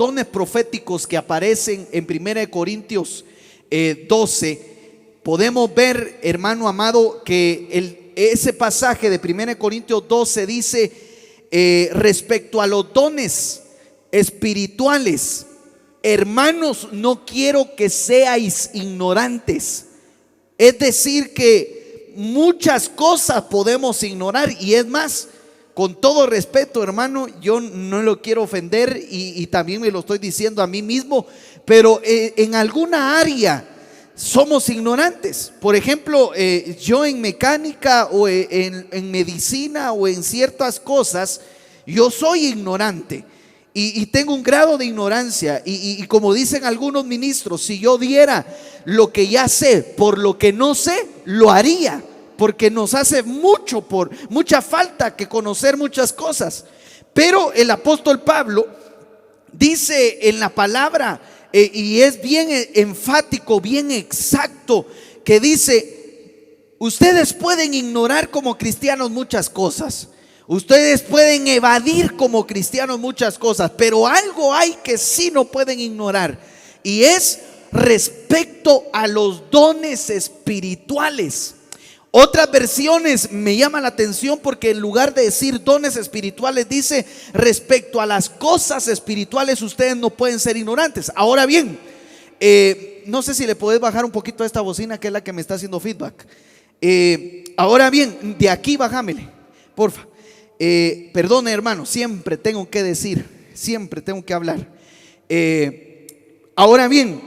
dones proféticos que aparecen en 1 Corintios 12, podemos ver, hermano amado, que ese pasaje de 1 Corintios 12 dice respecto a los dones espirituales: hermanos, no quiero que seáis ignorantes. Es decir, que muchas cosas podemos ignorar, y es más, con todo respeto, hermano, yo no lo quiero ofender y también me lo estoy diciendo a mí mismo, pero en alguna área somos ignorantes. Por ejemplo, yo en mecánica o en medicina o en ciertas cosas, yo soy ignorante y tengo un grado de ignorancia. Y como dicen algunos ministros, si yo diera lo que ya sé por lo que no sé, lo haría, porque nos hace mucha falta que conocer muchas cosas. Pero el apóstol Pablo dice en la palabra, y es bien enfático, bien exacto, que dice: ustedes pueden ignorar como cristianos muchas cosas, ustedes pueden evadir como cristianos muchas cosas, pero algo hay que sí no pueden ignorar, y es respecto a los dones espirituales. Otras versiones me llaman la atención, porque en lugar de decir dones espirituales, dice respecto a las cosas espirituales ustedes no pueden ser ignorantes. Ahora bien, no sé si le podés bajar un poquito a esta bocina, que es la que me está haciendo feedback. Ahora bien, de aquí bájamele, porfa. Perdone, hermano, siempre tengo que decir, siempre tengo que hablar. Ahora bien,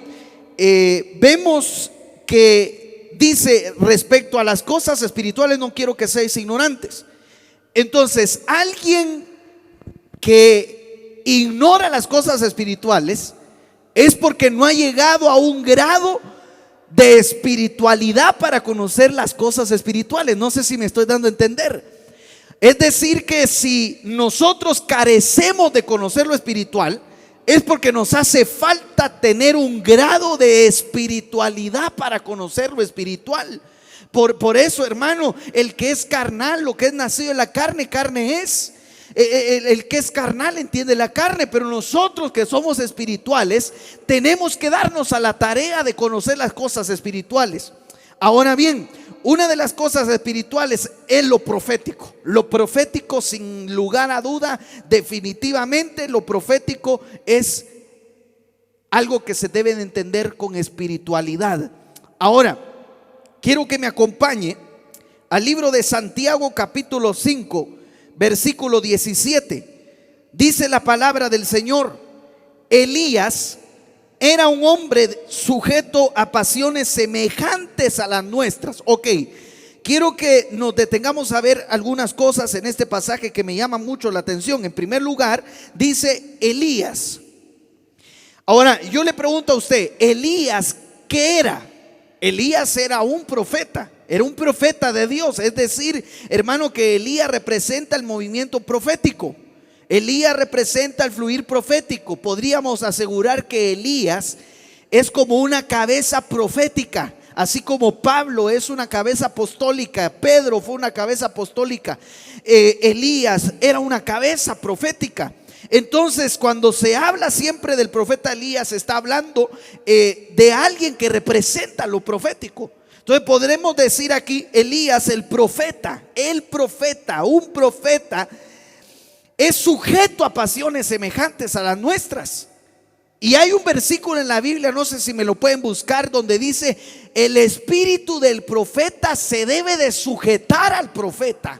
vemos que dice respecto a las cosas espirituales no quiero que seáis ignorantes. Entonces, alguien que ignora las cosas espirituales es porque no ha llegado a un grado de espiritualidad para conocer las cosas espirituales. No sé si me estoy dando a entender. Es decir, que si nosotros carecemos de conocer lo espiritual, es porque nos hace falta tener un grado de espiritualidad para conocer lo espiritual. Por eso, hermano, el que es carnal, lo que es nacido en la carne, carne es. El que es carnal entiende la carne, pero nosotros que somos espirituales tenemos que darnos a la tarea de conocer las cosas espirituales. Ahora bien, una de las cosas espirituales es lo profético. Lo profético, sin lugar a duda, definitivamente lo profético es algo que se debe de entender con espiritualidad. Ahora, quiero que me acompañe al libro de Santiago capítulo 5, versículo 17. Dice la palabra del Señor: Elías era un hombre sujeto a pasiones semejantes a las nuestras. Ok, quiero que nos detengamos a ver algunas cosas en este pasaje que me llaman mucho la atención. En primer lugar, dice Elías. Ahora, yo le pregunto a usted, ¿Elías qué era? Elías era un profeta de Dios. Es decir, hermano, que Elías representa el movimiento profético. Elías representa el fluir profético. Podríamos asegurar que Elías es como una cabeza profética, así como Pablo es una cabeza apostólica, Pedro fue una cabeza apostólica, Elías era una cabeza profética. Entonces, cuando se habla siempre del profeta Elías, se está hablando de alguien que representa lo profético. Entonces podremos decir aquí, Elías, un profeta es sujeto a pasiones semejantes a las nuestras. Y hay un versículo en la Biblia, no sé si me lo pueden buscar, donde dice: el espíritu del profeta se debe de sujetar al profeta.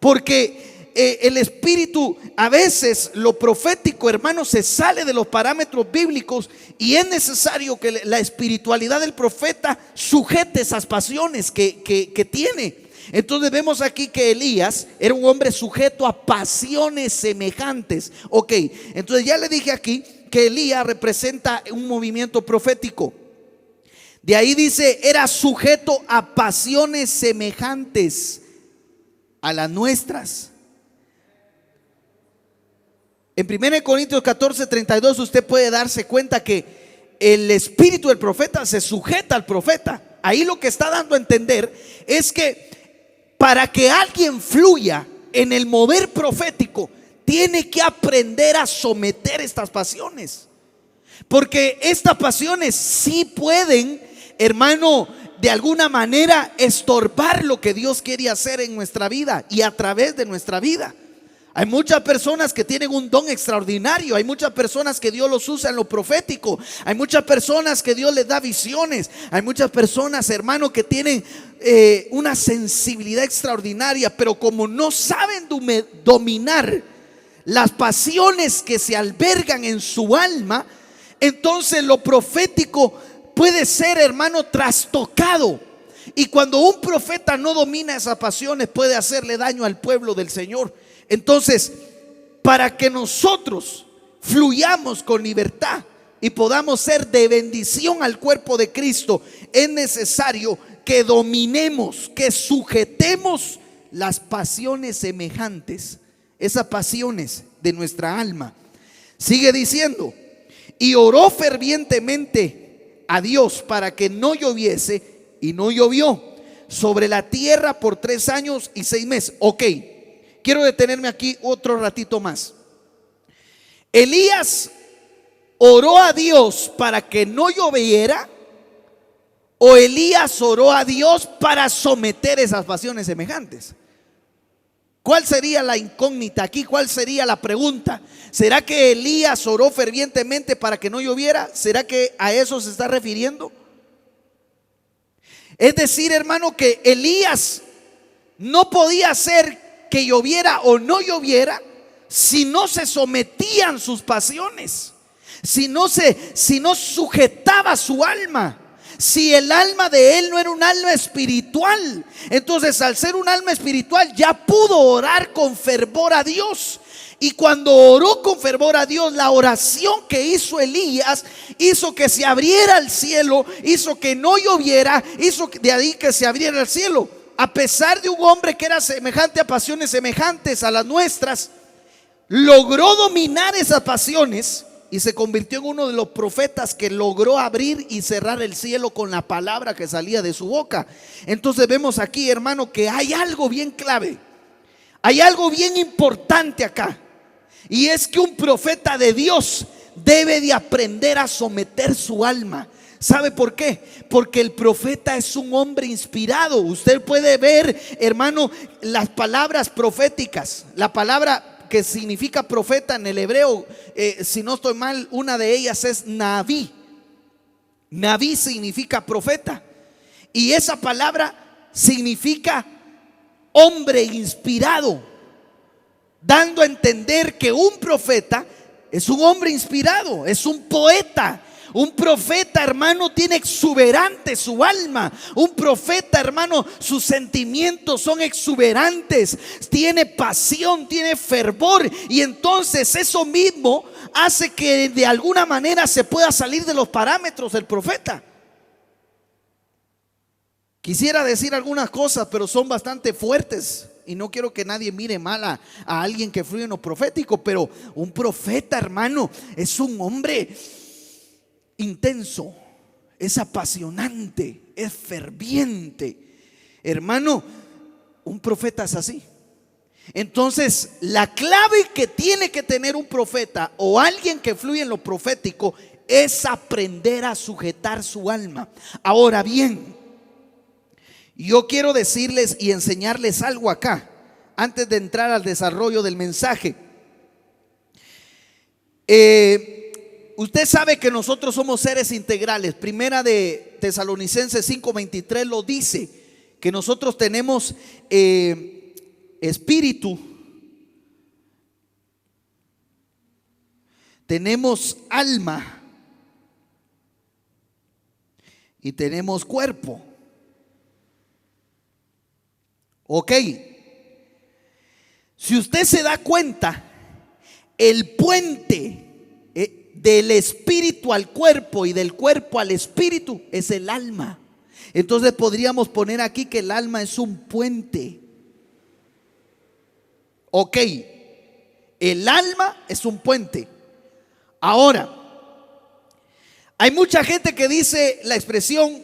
Porque el espíritu, a veces lo profético, hermano, se sale de los parámetros bíblicos, y es necesario que la espiritualidad del profeta sujete esas pasiones que tiene. Entonces vemos aquí que Elías era un hombre sujeto a pasiones semejantes. Ok, entonces ya le dije aquí que Elías representa un movimiento profético. De ahí dice, era sujeto a pasiones semejantes a las nuestras. En 1 Corintios 14:32 usted puede darse cuenta que el espíritu del profeta se sujeta al profeta. Ahí lo que está dando a entender es que para que alguien fluya en el mover profético, tiene que aprender a someter estas pasiones. Porque estas pasiones sí pueden, hermano, de alguna manera estorbar lo que Dios quiere hacer en nuestra vida y a través de nuestra vida. Hay muchas personas que tienen un don extraordinario. Hay muchas personas que Dios los usa en lo profético. Hay muchas personas que Dios les da visiones. Hay muchas personas, hermano, que tienen una sensibilidad extraordinaria, pero como no saben dominar las pasiones que se albergan en su alma, entonces lo profético puede ser, hermano, trastocado. Y cuando un profeta no domina esas pasiones, puede hacerle daño al pueblo del Señor. Entonces, para que nosotros fluyamos con libertad y podamos ser de bendición al cuerpo de Cristo, es necesario que dominemos, que sujetemos las pasiones semejantes, esas pasiones de nuestra alma. Sigue diciendo: y oró fervientemente a Dios para que no lloviese, y no llovió sobre la tierra por 3 años y 6 meses. Ok, quiero detenerme aquí otro ratito más. Elías oró a Dios para que no lloviera, o Elías oró a Dios para someter esas pasiones semejantes. ¿Cuál sería la incógnita aquí? ¿Cuál sería la pregunta? ¿Será que Elías oró fervientemente para que no lloviera? ¿Será que a eso se está refiriendo? Es decir, hermano, que Elías no podía hacer que lloviera o no lloviera si no se sometían sus pasiones, si no sujetaba su alma. Si el alma de él no era un alma espiritual, entonces al ser un alma espiritual ya pudo orar con fervor a Dios. Y cuando oró con fervor a Dios, la oración que hizo Elías hizo que se abriera el cielo, hizo que no lloviera, hizo de ahí que se abriera el cielo. A pesar de un hombre que era semejante a pasiones semejantes a las nuestras, logró dominar esas pasiones y se convirtió en uno de los profetas que logró abrir y cerrar el cielo con la palabra que salía de su boca. Entonces vemos aquí, hermano, que hay algo bien clave, hay algo bien importante acá, y es que un profeta de Dios debe de aprender a someter su alma. ¿Sabe por qué? Porque el profeta es un hombre inspirado. Usted puede ver, hermano, las palabras proféticas, la palabra que significa profeta en el hebreo, si no estoy mal, una de ellas es Naví. Naví significa profeta, y esa palabra significa hombre inspirado, dando a entender que un profeta es un hombre inspirado, es un poeta. Un profeta, hermano, tiene exuberante su alma. Un profeta, hermano, sus sentimientos son exuberantes, tiene pasión, tiene fervor. Y entonces eso mismo hace que de alguna manera se pueda salir de los parámetros del profeta. Quisiera decir algunas cosas, pero son bastante fuertes, y no quiero que nadie mire mal a alguien que fluye en lo profético. Pero un profeta, hermano, es un hombre intenso, es apasionante, es ferviente. Hermano, un profeta es así. Entonces, la clave que tiene que tener un profeta o alguien que fluye en lo profético es aprender a sujetar su alma. Ahora bien, yo quiero decirles y enseñarles algo acá, antes de entrar al desarrollo del mensaje. Usted sabe que nosotros somos seres integrales. Primera de Tesalonicenses 5:23 lo dice, que nosotros tenemos espíritu, tenemos alma y tenemos cuerpo. Ok, si usted se da cuenta, el puente del espíritu al cuerpo y del cuerpo al espíritu es el alma. Entonces podríamos poner aquí que el alma es un puente. Ok, el alma es un puente. Ahora, hay mucha gente que dice la expresión: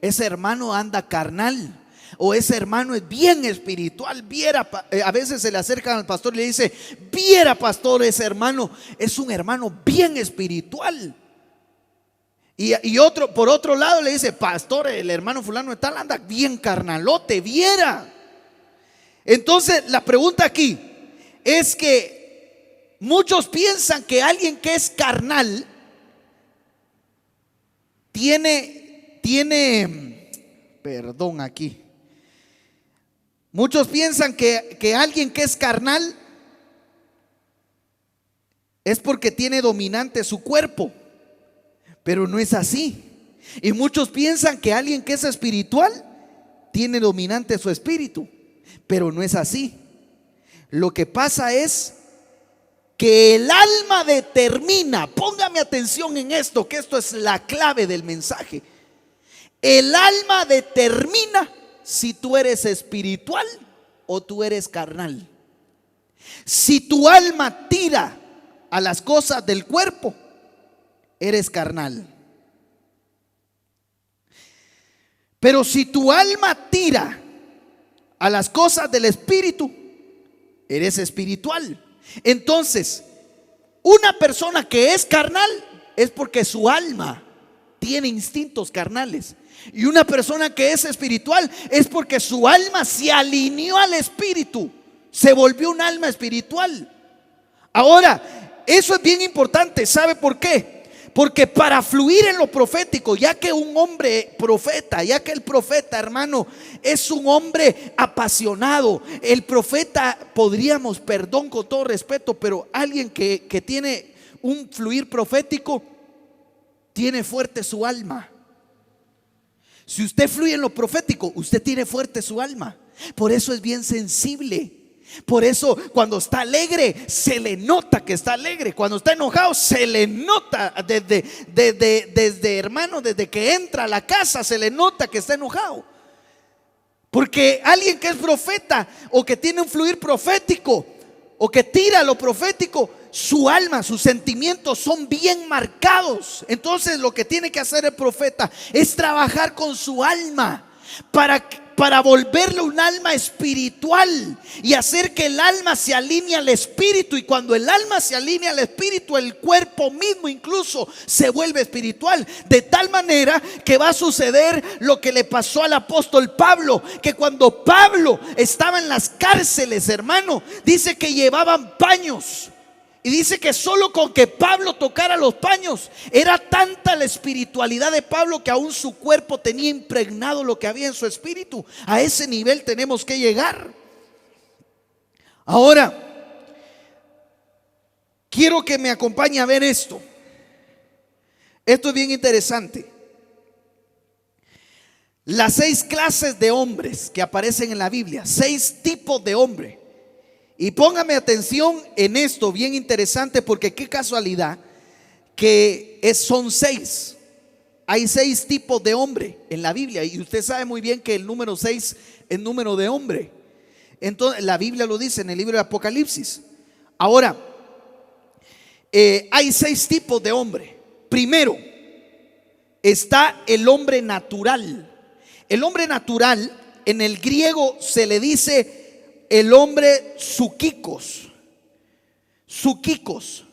ese hermano anda carnal. O ese hermano es bien espiritual, viera, a veces se le acercan al pastor y le dice, viera pastor, ese hermano es un hermano bien espiritual. Y otro, por otro lado le dice, pastor, el hermano fulano de tal anda bien carnalote, viera. Entonces la pregunta aquí es que muchos piensan que alguien que es carnal perdón aquí. Muchos piensan que alguien que es carnal es porque tiene dominante su cuerpo, pero no es así. Y muchos piensan que alguien que es espiritual tiene dominante su espíritu, pero no es así. Lo que pasa es que el alma determina, póngame atención en esto, que esto es la clave del mensaje. El alma determina si tú eres espiritual o tú eres carnal. Si tu alma tira a las cosas del cuerpo, eres carnal. Pero si tu alma tira a las cosas del espíritu, eres espiritual. Entonces, una persona que es carnal es porque su alma tiene instintos carnales. Y una persona que es espiritual es porque su alma se alineó al espíritu, se volvió un alma espiritual. Ahora, eso es bien importante. ¿Sabe por qué? Porque para fluir en lo profético, ya que un hombre profeta, ya que el profeta, hermano, es un hombre apasionado, el profeta, podríamos, perdón con todo respeto, pero alguien que tiene un fluir profético, tiene fuerte su alma. Si usted fluye en lo profético, usted tiene fuerte su alma. Por eso es bien sensible. Por eso cuando está alegre se le nota que está alegre. Cuando está enojado se le nota desde hermano, desde que entra a la casa se le nota que está enojado. Porque alguien que es profeta o que tiene un fluir profético o que tira lo profético, su alma, sus sentimientos son bien marcados. Entonces lo que tiene que hacer el profeta es trabajar con su alma para volverle un alma espiritual y hacer que el alma se alinee al espíritu. Y cuando el alma se alinea al espíritu, el cuerpo mismo incluso se vuelve espiritual. De tal manera que va a suceder lo que le pasó al apóstol Pablo, que cuando Pablo estaba en las cárceles, hermano, dice que llevaban paños. Y dice que solo con que Pablo tocara los paños, era tanta la espiritualidad de Pablo que aún su cuerpo tenía impregnado lo que había en su espíritu. A ese nivel tenemos que llegar. Ahora, quiero que me acompañe a ver esto. Esto es bien interesante. Las 6 clases de hombres que aparecen en la Biblia, 6 tipos de hombre. Y póngame atención en esto, bien interesante, porque qué casualidad que son 6. Hay 6 tipos de hombre en la Biblia. Y usted sabe muy bien que el número 6 es número de hombre. Entonces la Biblia lo dice en el libro de Apocalipsis. Ahora, hay 6 tipos de hombre. Primero está el hombre natural. El hombre natural, en el griego se le dice el hombre psúquicos. Psúquicos.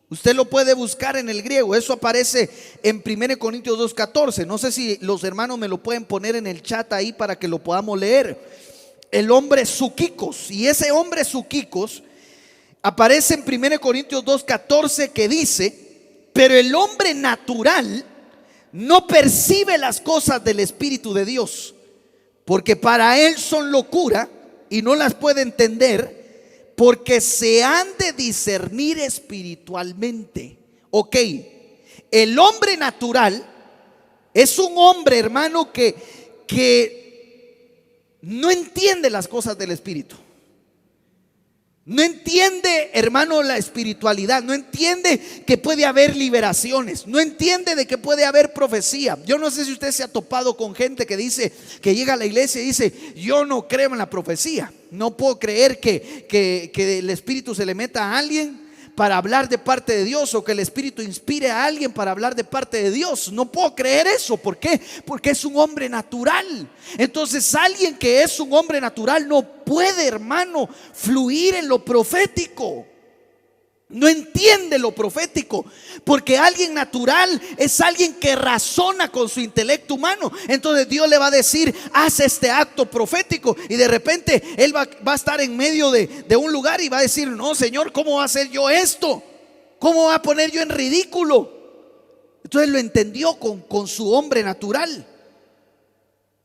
Usted lo puede buscar en el griego. Eso aparece en 1 Corintios 2:14. No sé si los hermanos me lo pueden poner en el chat ahí para que lo podamos leer. El hombre psúquicos. Y ese hombre psúquicos aparece en 1 Corintios 2:14, que dice: pero el hombre natural no percibe las cosas del Espíritu de Dios, porque para él son locura y no las puede entender, porque se han de discernir espiritualmente. Ok, el hombre natural es un hombre, hermano, que no entiende las cosas del Espíritu. No entiende, hermano, la espiritualidad. No entiende que puede haber liberaciones. No entiende de que puede haber profecía. Yo no sé si usted se ha topado con gente que dice, que llega a la iglesia y dice: yo no creo en la profecía. No puedo creer que el Espíritu se le meta a alguien para hablar de parte de Dios, o que el Espíritu inspire a alguien para hablar de parte de Dios. No puedo creer eso. ¿Por qué? Porque es un hombre natural. Entonces alguien que es un hombre natural no puede, hermano, fluir en lo profético. No entiende lo profético, porque alguien natural es alguien que razona con su intelecto humano. Entonces Dios le va a decir: haz este acto profético, y de repente él va a estar en medio de un lugar y va a decir: no, Señor, ¿cómo va a hacer yo esto? ¿Cómo va a poner yo en ridículo? Entonces lo entendió con su hombre natural.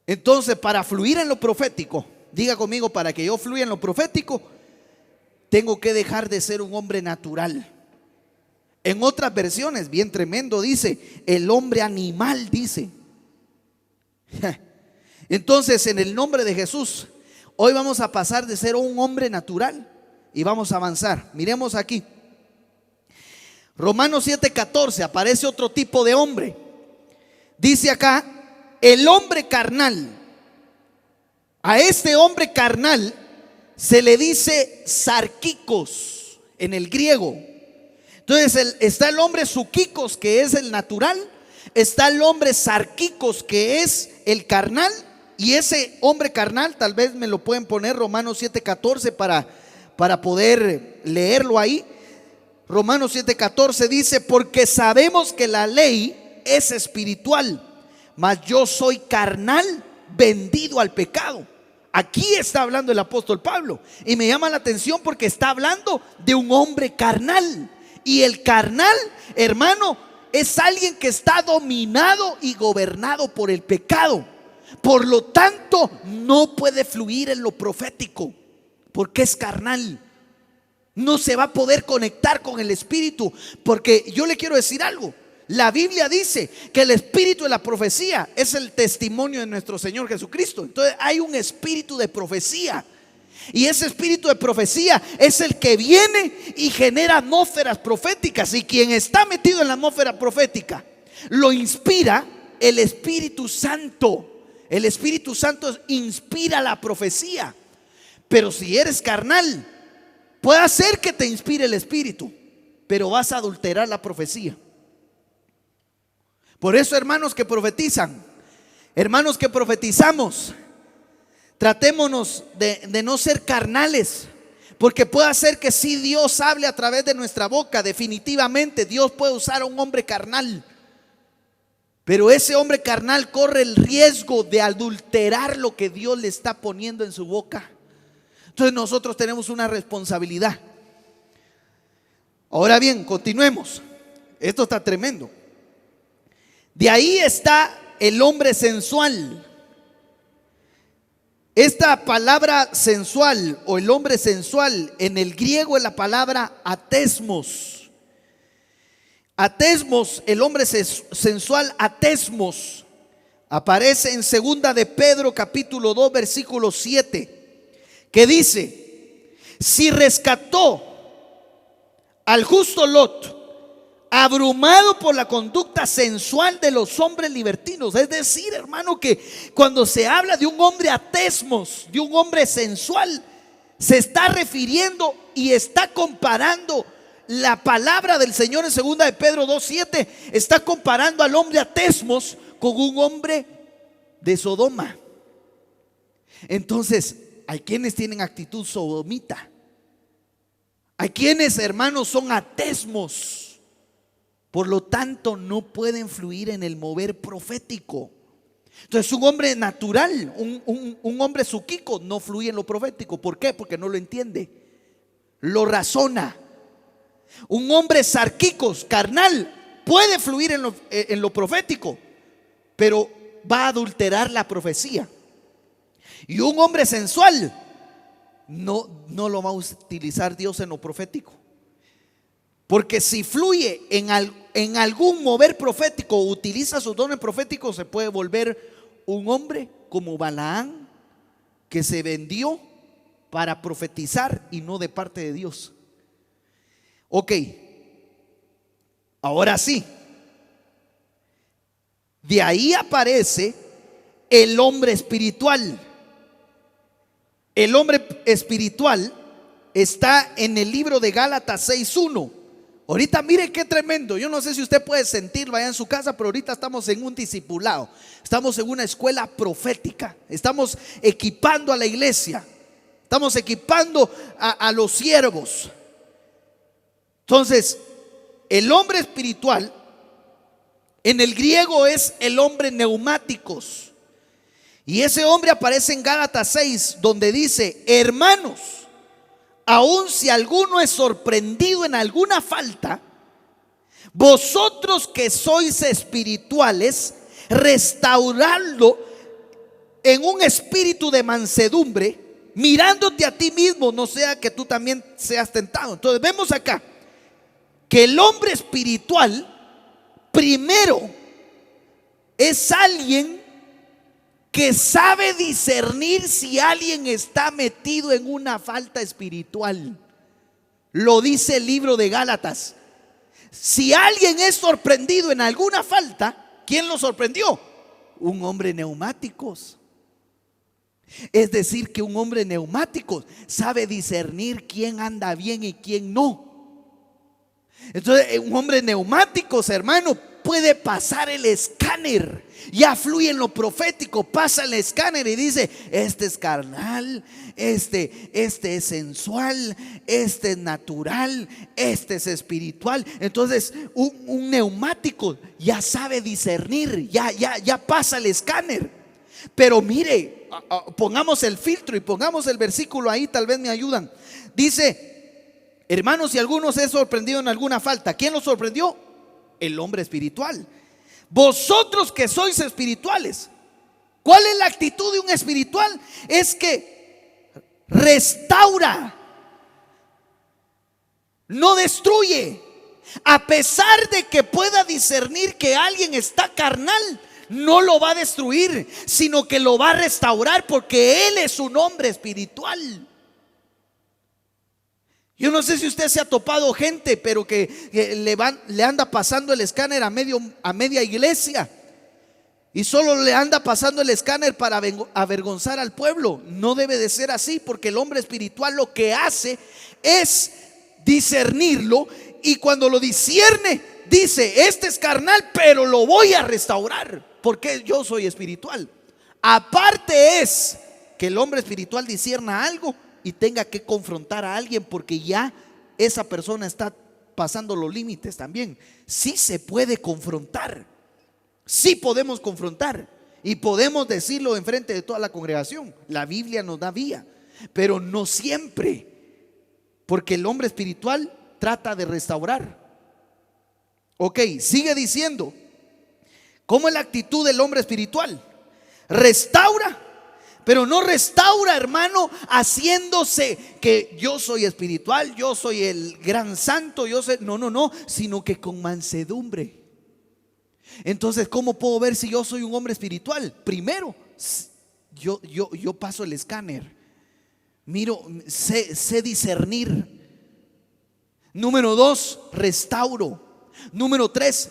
Entonces, para fluir en lo profético, diga conmigo: para que yo fluya en lo profético, tengo que dejar de ser un hombre natural. En otras versiones, bien tremendo, dice el hombre animal, dice. Entonces, en el nombre de Jesús, hoy vamos a pasar de ser un hombre natural y vamos a avanzar. Miremos aquí, Romanos 7:14, aparece otro tipo de hombre. Dice acá: el hombre carnal. A este hombre carnal se le dice sarquicos en el griego. Entonces está el hombre suquicos, que es el natural. Está el hombre sarquicos, que es el carnal. Y ese hombre carnal, tal vez me lo pueden poner Romanos 7:14 para poder leerlo ahí. Romanos 7:14 dice: porque sabemos que la ley es espiritual, mas yo soy carnal, vendido al pecado. Aquí está hablando el apóstol Pablo, y me llama la atención porque está hablando de un hombre carnal. Y el carnal, hermano, es alguien que está dominado y gobernado por el pecado. Por lo tanto, no puede fluir en lo profético, porque es carnal. No se va a poder conectar con el Espíritu, porque yo le quiero decir algo. La Biblia dice que el espíritu de la profecía es el testimonio de nuestro Señor Jesucristo. Entonces hay un espíritu de profecía, y ese espíritu de profecía es el que viene y genera atmósferas proféticas. Y quien está metido en la atmósfera profética lo inspira el Espíritu Santo. El Espíritu Santo inspira la profecía. Pero si eres carnal, puede hacer que te inspire el Espíritu, pero vas a adulterar la profecía. Por eso, hermanos que profetizan, hermanos que profetizamos, tratémonos de no ser carnales, porque puede ser que si Dios hable a través de nuestra boca, definitivamente Dios puede usar a un hombre carnal, pero ese hombre carnal corre el riesgo de adulterar lo que Dios le está poniendo en su boca. Entonces nosotros tenemos una responsabilidad. Ahora bien, continuemos. Esto está tremendo. De ahí está el hombre sensual. Esta palabra sensual o el hombre sensual en el griego es la palabra atesmos. Atesmos, el hombre sensual, atesmos, aparece en segunda de Pedro capítulo 2 versículo 7, que dice: si rescató al justo Lot, abrumado por la conducta sensual de los hombres libertinos. Es decir, hermano, que cuando se habla de un hombre atesmos, de un hombre sensual, se está refiriendo y está comparando la palabra del Señor en segunda de Pedro 2:7. Está comparando al hombre atesmos con un hombre de Sodoma. Entonces, hay quienes tienen actitud sodomita. Hay quienes, hermanos, son atesmos. Por lo tanto, no pueden fluir en el mover profético. Entonces, un hombre natural, un hombre suquico, no fluye en lo profético. ¿Por qué? Porque no lo entiende, lo razona. Un hombre sarquicos, carnal, puede fluir en lo profético, pero va a adulterar la profecía. Y un hombre sensual no lo va a utilizar Dios en lo profético. Porque si fluye en algún mover profético o utiliza sus dones proféticos, se puede volver un hombre como Balaán, que se vendió para profetizar y no de parte de Dios. Ok, ahora sí. De ahí aparece el hombre espiritual. El hombre espiritual está en el libro de Gálatas 6:1. Ahorita mire qué tremendo. Yo no sé si usted puede sentirlo allá en su casa, pero ahorita estamos en un discipulado. Estamos en una escuela profética. Estamos equipando a la iglesia. Estamos equipando a los siervos. Entonces, el hombre espiritual en el griego es el hombre neumáticos. Y ese hombre aparece en Gálatas 6, donde dice: hermanos, aun si alguno es sorprendido en alguna falta, vosotros que sois espirituales, restauradlo en un espíritu de mansedumbre, mirándote a ti mismo, no sea que tú también seas tentado. Entonces vemos acá que el hombre espiritual primero es alguien que sabe discernir si alguien está metido en una falta espiritual. Lo dice el libro de Gálatas. Si alguien es sorprendido en alguna falta, ¿quién lo sorprendió? Un hombre neumáticos. Es decir, que un hombre neumático sabe discernir quién anda bien y quién no. Entonces, un hombre neumáticos, hermano, puede pasar el escáner. Ya fluye en lo profético, pasa el escáner y dice: este es carnal, este es sensual, este es natural, este es espiritual. Entonces un neumático ya sabe discernir, ya pasa el escáner. Pero mire, pongamos el filtro y pongamos el versículo ahí, tal vez me ayudan. Dice: hermanos, si alguno se ha sorprendido en alguna falta, ¿quién lo sorprendió? El hombre espiritual. Vosotros que sois espirituales, ¿cuál es la actitud de un espiritual? Es que restaura, no destruye. A pesar de que pueda discernir que alguien está carnal, no lo va a destruir, sino que lo va a restaurar, porque Él es un hombre espiritual. Yo no sé si usted se ha topado gente, pero que le anda pasando el escáner a media iglesia, y solo le anda pasando el escáner para avergonzar al pueblo. No debe de ser así, porque el hombre espiritual lo que hace es discernirlo, y cuando lo discierne dice: este es carnal, pero lo voy a restaurar, porque yo soy espiritual. Aparte es que el hombre espiritual discierna algo y tenga que confrontar a alguien, porque ya esa persona está pasando los límites también. Sí se puede confrontar, sí podemos confrontar, y podemos decirlo enfrente de toda la congregación. La Biblia nos da vía, pero no siempre, porque el hombre espiritual trata de restaurar. Ok, sigue diciendo: ¿cómo es la actitud del hombre espiritual? Restaura, pero no restaura, hermano, haciéndose que yo soy espiritual, yo soy el gran santo, yo soy, no, sino que con mansedumbre. Entonces, ¿cómo puedo ver si yo soy un hombre espiritual? Primero, yo paso el escáner, miro, sé discernir. Número 2, restauro. Número 3,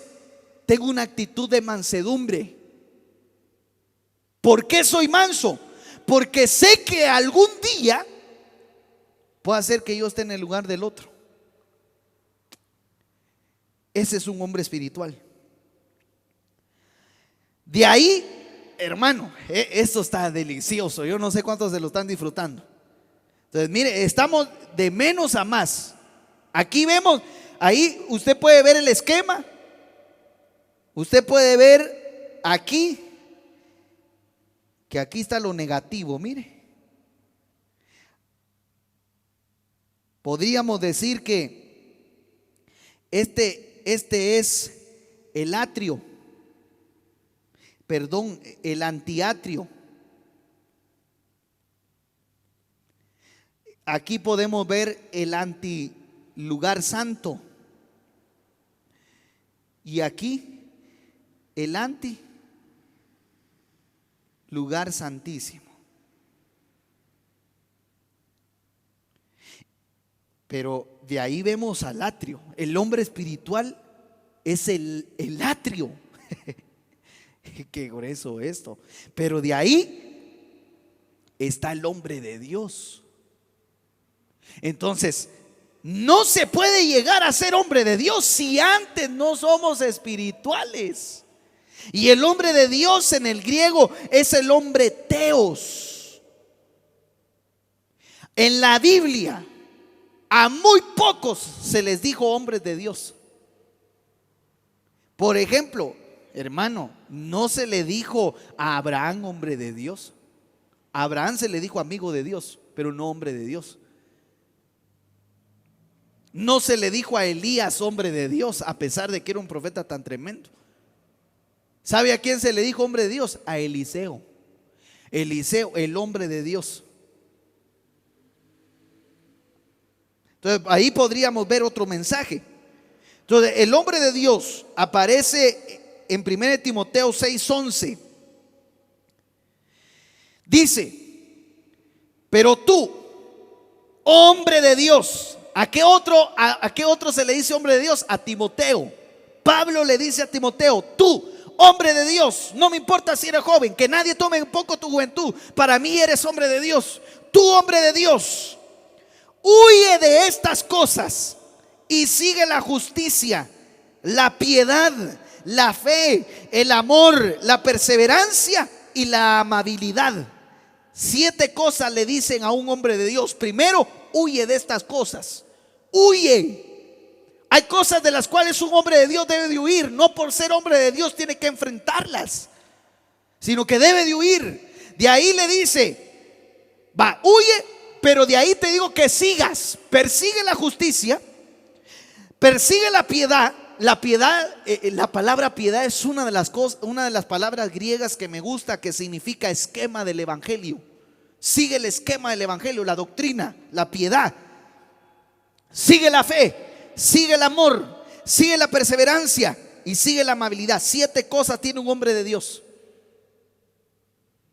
tengo una actitud de mansedumbre. ¿Por qué soy manso? Porque sé que algún día puede hacer que yo esté en el lugar del otro. Ese es un hombre espiritual. De ahí, hermano, esto está delicioso. Yo no sé cuántos se lo están disfrutando. Entonces, mire, estamos de menos a más. Aquí vemos, ahí usted puede ver el esquema. Usted puede ver aquí, que aquí está lo negativo, mire. Podríamos decir que este es el atrio, perdón, el antiatrio. Aquí podemos ver el antilugar santo, y aquí el lugar santísimo. Pero de ahí vemos al atrio. El hombre espiritual es el atrio. Qué grueso esto. Pero de ahí está el hombre de Dios. Entonces, No se puede llegar a ser hombre de Dios si antes no somos espirituales. Y el hombre de Dios en el griego es el hombre teos. En la Biblia a muy pocos se les dijo hombres de Dios. Por ejemplo, hermano, no se le dijo a Abraham hombre de Dios. A Abraham se le dijo amigo de Dios, pero no hombre de Dios. No se le dijo a Elías hombre de Dios, a pesar de que era un profeta tan tremendo. ¿Sabe a quién se le dijo hombre de Dios? A Eliseo. Eliseo, el hombre de Dios. Entonces ahí podríamos ver otro mensaje. Entonces el hombre de Dios aparece en 1 Timoteo 6:11. Dice: pero tú, hombre de Dios. ¿A qué otro se le dice hombre de Dios? A Timoteo. Pablo le dice a Timoteo: tú, hombre de Dios, no me importa si eres joven, que nadie tome en poco tu juventud, para mí eres hombre de Dios. Tú, hombre de Dios, huye de estas cosas y sigue la justicia, la piedad, la fe, el amor, la perseverancia y la amabilidad. 7 cosas le dicen a un hombre de Dios. Primero, huye de estas cosas. Huye. Hay cosas de las cuales un hombre de Dios debe de huir. No por ser hombre de Dios tiene que enfrentarlas, sino que debe de huir. De ahí le dice: va, huye, pero de ahí te digo que sigas. Persigue la justicia, persigue la piedad. La piedad, la palabra piedad es una de las palabras griegas que me gusta, que significa esquema del evangelio. Sigue el esquema del evangelio, la doctrina, la piedad. Sigue la fe, sigue el amor, sigue la perseverancia y sigue la amabilidad. 7 cosas tiene un hombre de Dios.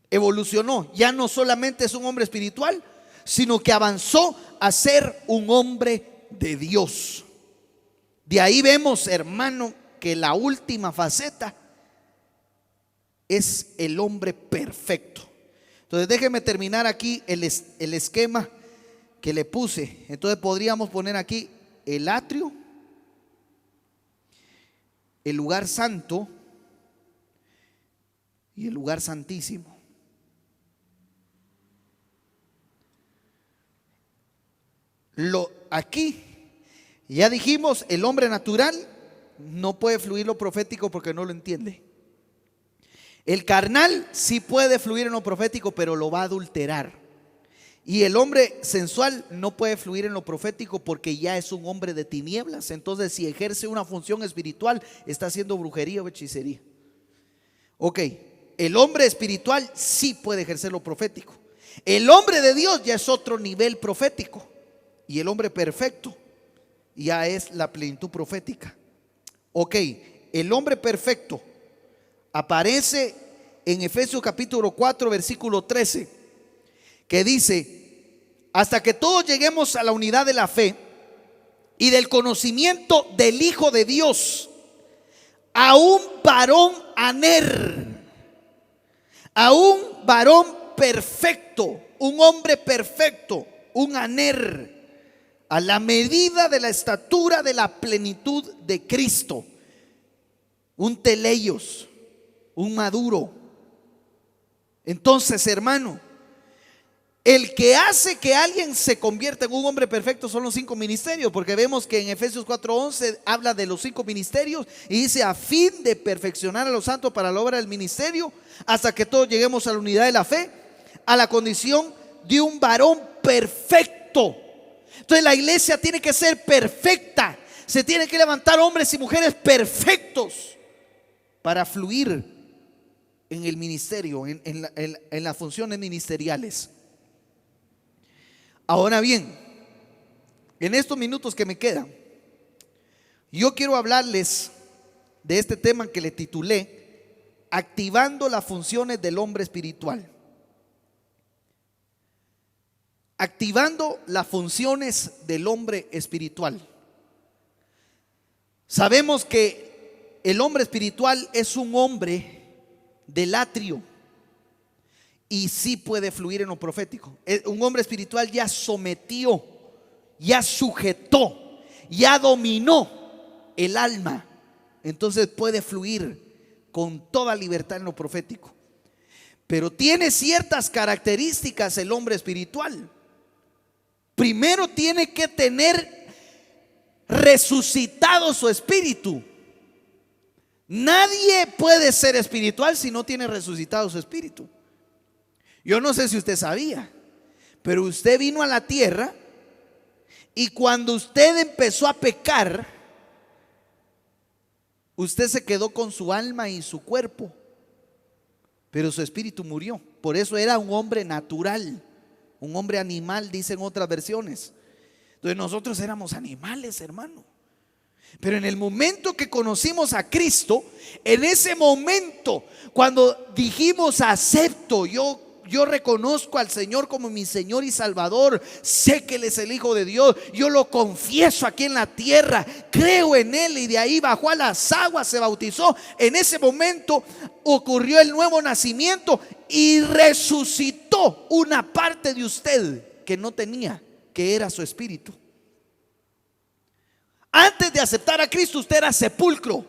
Evolucionó, ya no solamente es un hombre espiritual, sino que avanzó a ser un hombre de Dios. De ahí vemos, hermano, que la última faceta es el hombre perfecto. Entonces déjeme terminar aquí el esquema que le puse. Entonces podríamos poner aquí el atrio, el lugar santo y el lugar santísimo. Aquí ya dijimos, el hombre natural no puede fluir lo profético porque no lo entiende. El carnal sí puede fluir en lo profético, pero lo va a adulterar. Y el hombre sensual no puede fluir en lo profético porque ya es un hombre de tinieblas. Entonces, si ejerce una función espiritual, está haciendo brujería o hechicería. Ok, el hombre espiritual sí puede ejercer lo profético. El hombre de Dios ya es otro nivel profético. Y el hombre perfecto ya es la plenitud profética. Ok, el hombre perfecto aparece en Efesios capítulo 4 versículo 13, que dice: hasta que todos lleguemos a la unidad de la fe y del conocimiento del Hijo de Dios, a un varón aner, a un varón perfecto, un hombre perfecto, un aner, a la medida de la estatura de la plenitud de Cristo. Un teleios, un maduro. Entonces, hermano, el que hace que alguien se convierta en un hombre perfecto son los 5 ministerios, porque vemos que en Efesios 4:11 habla de los 5 ministerios y dice: a fin de perfeccionar a los santos para la obra del ministerio, hasta que todos lleguemos a la unidad de la fe, a la condición de un varón perfecto. Entonces la iglesia tiene que ser perfecta. Se tienen que levantar hombres y mujeres perfectos para fluir en el ministerio, en las funciones ministeriales. Ahora bien, en estos minutos que me quedan, yo quiero hablarles de este tema que le titulé: activando las funciones del hombre espiritual. Activando las funciones del hombre espiritual. Sabemos que el hombre espiritual es un hombre del atrio y sí puede fluir en lo profético. Un hombre espiritual ya sometió ya sujetó, ya dominó el alma. Entonces puede fluir con toda libertad en lo profético. Pero tiene ciertas características el hombre espiritual. Primero tiene que tener resucitado su espíritu. Nadie puede ser espiritual si no tiene resucitado su espíritu. Yo no sé si usted sabía, pero usted vino a la tierra y cuando usted empezó a pecar, usted se quedó con su alma y su cuerpo, pero su espíritu murió. Por eso era un hombre natural, un hombre animal, dicen otras versiones. Entonces nosotros éramos animales, hermano. Pero en el momento que conocimos a Cristo, en ese momento, cuando dijimos acepto, yo reconozco al Señor como mi Señor y Salvador, sé que Él es el Hijo de Dios, yo lo confieso aquí en la tierra, creo en Él, y de ahí bajó a las aguas, se bautizó. En ese momento ocurrió el nuevo nacimiento y resucitó una parte de usted que no tenía, que era su espíritu. Antes de aceptar a Cristo usted era sepulcro,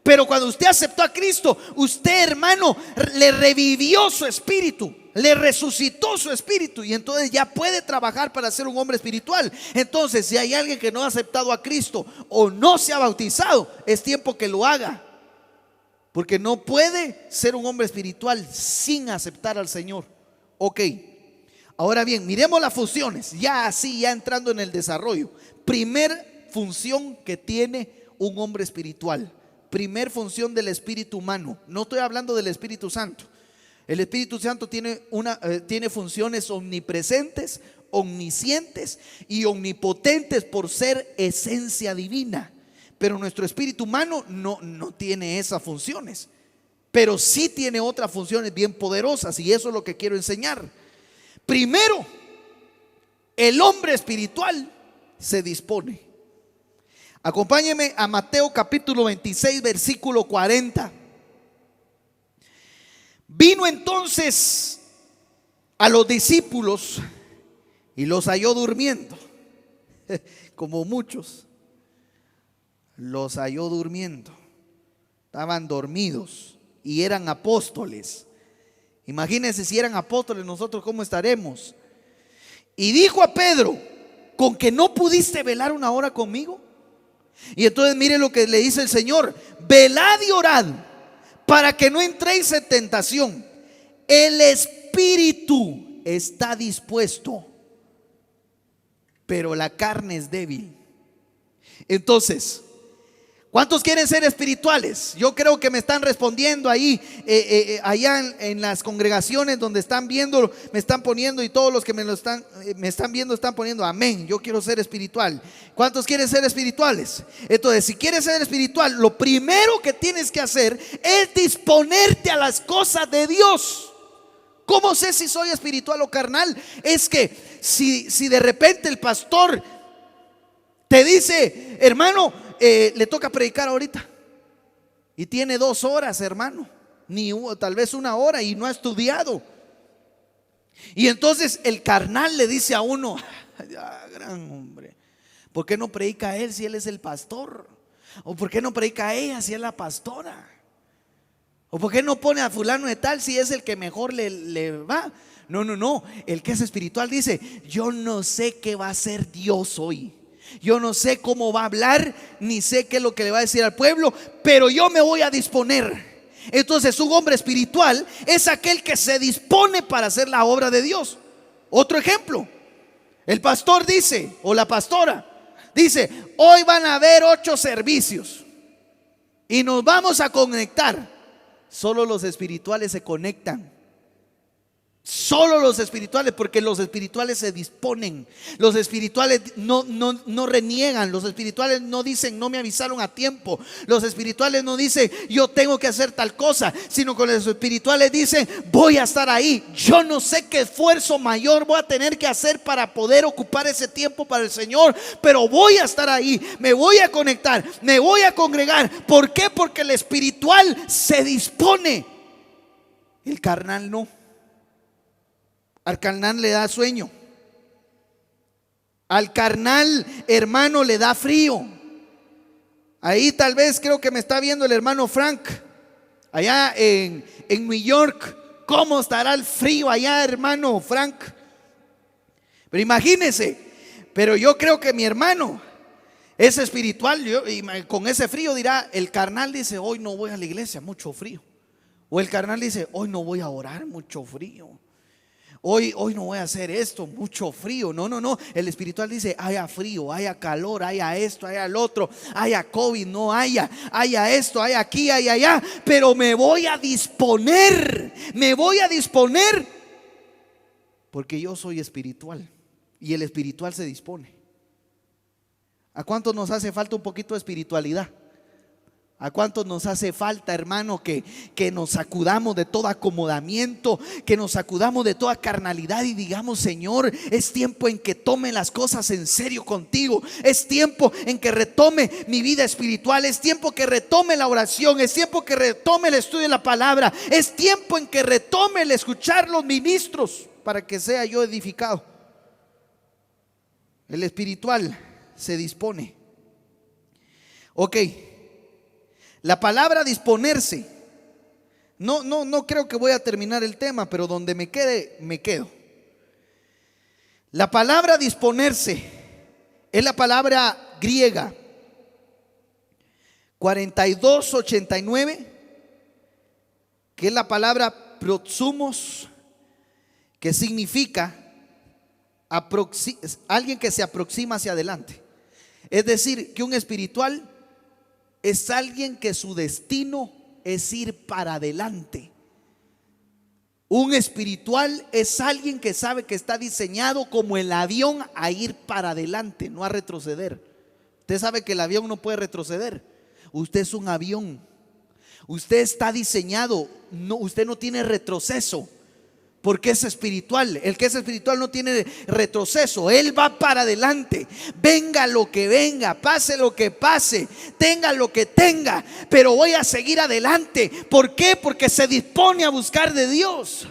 pero cuando usted aceptó a Cristo, usted, hermano, le revivió su espíritu, le resucitó su espíritu, y entonces ya puede trabajar para ser un hombre espiritual. Entonces, si hay alguien que no ha aceptado a Cristo o no se ha bautizado, es tiempo que lo haga, porque no puede ser un hombre espiritual sin aceptar al Señor. Ok, ahora bien, miremos las funciones, ya así, ya entrando en el desarrollo. Primer función que tiene un hombre espiritual, primer función del espíritu humano. No estoy hablando del Espíritu Santo. El Espíritu Santo tiene funciones omnipresentes, omniscientes y omnipotentes por ser esencia divina. Pero nuestro espíritu humano no tiene esas funciones, pero sí tiene otras funciones bien poderosas, y eso es lo que quiero enseñar. Primero, el hombre espiritual se dispone. Acompáñeme a Mateo capítulo 26, versículo 40. Vino entonces a los discípulos y los halló durmiendo, como muchos. Los halló durmiendo. Estaban dormidos y eran apóstoles. Imagínense si eran apóstoles, nosotros cómo estaremos. Y dijo a Pedro: ¿con que no pudiste velar una hora conmigo? Y entonces mire lo que le dice el Señor: velad y orad para que no entréis en tentación. El espíritu está dispuesto, pero la carne es débil. Entonces, ¿cuántos quieren ser espirituales? Yo creo que me están respondiendo ahí, allá en las congregaciones donde están viendo, me están poniendo, y todos los que me están viendo están poniendo amén. Yo quiero ser espiritual. ¿Cuántos quieren ser espirituales? Entonces, si quieres ser espiritual, lo primero que tienes que hacer es disponerte a las cosas de Dios. ¿Cómo sé si soy espiritual o carnal? Es que si de repente el pastor te dice: hermano, le toca predicar ahorita, y tiene 2 horas, hermano, tal vez 1 hora, y no ha estudiado, y entonces el carnal le dice a uno: gran hombre, ¿por qué no predica él si él es el pastor? ¿O por qué no predica ella si es la pastora? ¿O por qué no pone a fulano de tal si es el que mejor le va? No, el que es espiritual dice: yo no sé qué va a hacer Dios hoy, yo no sé cómo va a hablar, ni sé qué es lo que le va a decir al pueblo, pero yo me voy a disponer. Entonces, un hombre espiritual es aquel que se dispone para hacer la obra de Dios. Otro ejemplo: el pastor dice, o la pastora dice: hoy van a haber 8 servicios y nos vamos a conectar. Solo los espirituales se conectan. Solo los espirituales, porque los espirituales se disponen. Los espirituales no reniegan. Los espirituales no dicen: no me avisaron a tiempo. Los espirituales no dicen: yo tengo que hacer tal cosa, sino que los espirituales dicen: voy a estar ahí. Yo no sé qué esfuerzo mayor voy a tener que hacer para poder ocupar ese tiempo para el Señor, pero voy a estar ahí, me voy a conectar, me voy a congregar. ¿Por qué? Porque el espiritual se dispone. El carnal no. Al carnal le da sueño. Al carnal, hermano, le da frío. Ahí tal vez creo que me está viendo el hermano Frank, allá en New York. ¿Cómo estará el frío allá, hermano Frank? Pero imagínense, pero yo creo que mi hermano es espiritual, y con ese frío dirá, el carnal dice, hoy no voy a la iglesia, mucho frío. O el carnal dice, hoy no voy a orar, mucho frío. Hoy no voy a hacer esto, mucho frío. No. El espiritual dice, haya frío, haya calor, haya esto, haya el otro, haya COVID, no haya esto, haya aquí, haya allá. Pero me voy a disponer, porque yo soy espiritual y el espiritual se dispone. ¿A cuántos nos hace falta un poquito de espiritualidad? ¿A cuántos nos hace falta, hermano, que nos sacudamos de todo acomodamiento, que nos sacudamos de toda carnalidad y digamos, Señor, es tiempo en que tome las cosas en serio contigo, es tiempo en que retome mi vida espiritual, es tiempo que retome la oración, es tiempo que retome el estudio de la palabra, es tiempo en que retome el escuchar los ministros para que sea yo edificado? El espiritual se dispone. Ok. La palabra disponerse, no creo que voy a terminar el tema, pero donde me quede, me quedo. La palabra disponerse es la palabra griega 4289, que es la palabra proxumos, que significa alguien que se aproxima hacia adelante. Es decir, que un espiritual es alguien que su destino es ir para adelante. Un espiritual es alguien que sabe que está diseñado como el avión a ir para adelante, no a retroceder. Usted sabe que el avión no puede retroceder. Usted es un avión. Usted está diseñado, usted no tiene retroceso, porque es espiritual. El que es espiritual no tiene retroceso, él va para adelante. Venga lo que venga, pase lo que pase, tenga lo que tenga, pero voy a seguir adelante. ¿Por qué? Porque se dispone a buscar de Dios.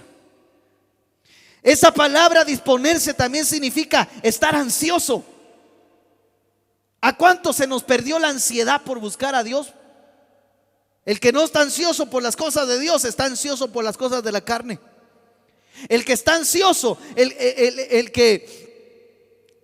Esa palabra disponerse también significa estar ansioso. ¿A cuánto se nos perdió la ansiedad por buscar a Dios? El que no está ansioso por las cosas de Dios está ansioso por las cosas de la carne. El que está ansioso, el que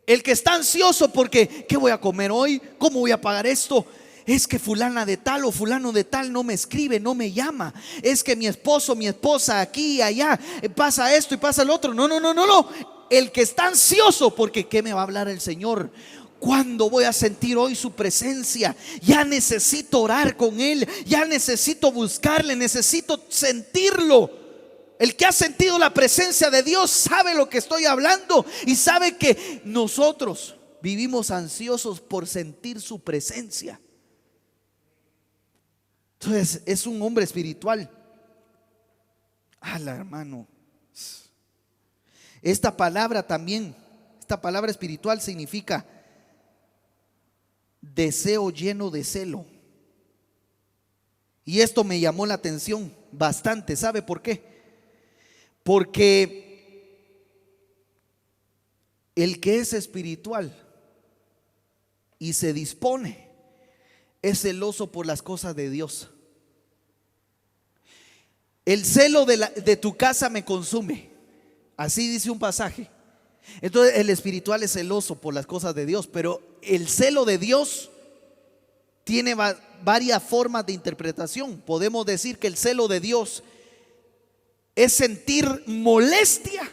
está ansioso porque ¿qué voy a comer hoy? ¿Cómo voy a pagar esto? Es que fulana de tal o fulano de tal no me escribe, no me llama. Es que mi esposo, mi esposa aquí y allá, pasa esto y pasa lo otro. No. El que está ansioso porque ¿qué me va a hablar el Señor? ¿Cuándo voy a sentir hoy su presencia? Ya necesito orar con Él, ya necesito buscarle, necesito sentirlo. El que ha sentido la presencia de Dios sabe lo que estoy hablando y sabe que nosotros vivimos ansiosos por sentir su presencia. Entonces es un hombre espiritual. Hermano, esta palabra también, esta palabra espiritual significa deseo lleno de celo. Y esto me llamó la atención bastante. ¿Sabe por qué? Porque el que es espiritual y se dispone es celoso por las cosas de Dios. El celo de tu casa me consume, así dice un pasaje. Entonces el espiritual es celoso por las cosas de Dios, pero el celo de Dios tiene varias formas de interpretación. Podemos decir que el celo de Dios es sentir molestia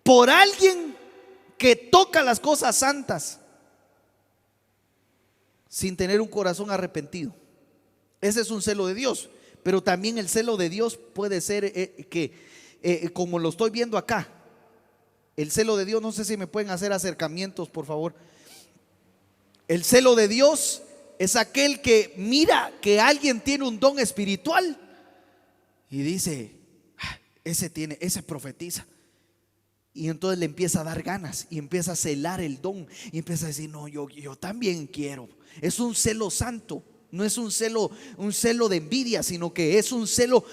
por alguien que toca las cosas santas sin tener un corazón arrepentido. Ese es un celo de Dios. Pero también el celo de Dios puede ser como lo estoy viendo acá. El celo de Dios, no sé si me pueden hacer acercamientos, por favor. El celo de Dios es aquel que mira que alguien tiene un don espiritual y dice: ese profetiza. Y entonces le empieza a dar ganas y empieza a celar el don y empieza a decir: no, yo también quiero. Es un celo santo. No es un celo de envidia, sino que es un celo,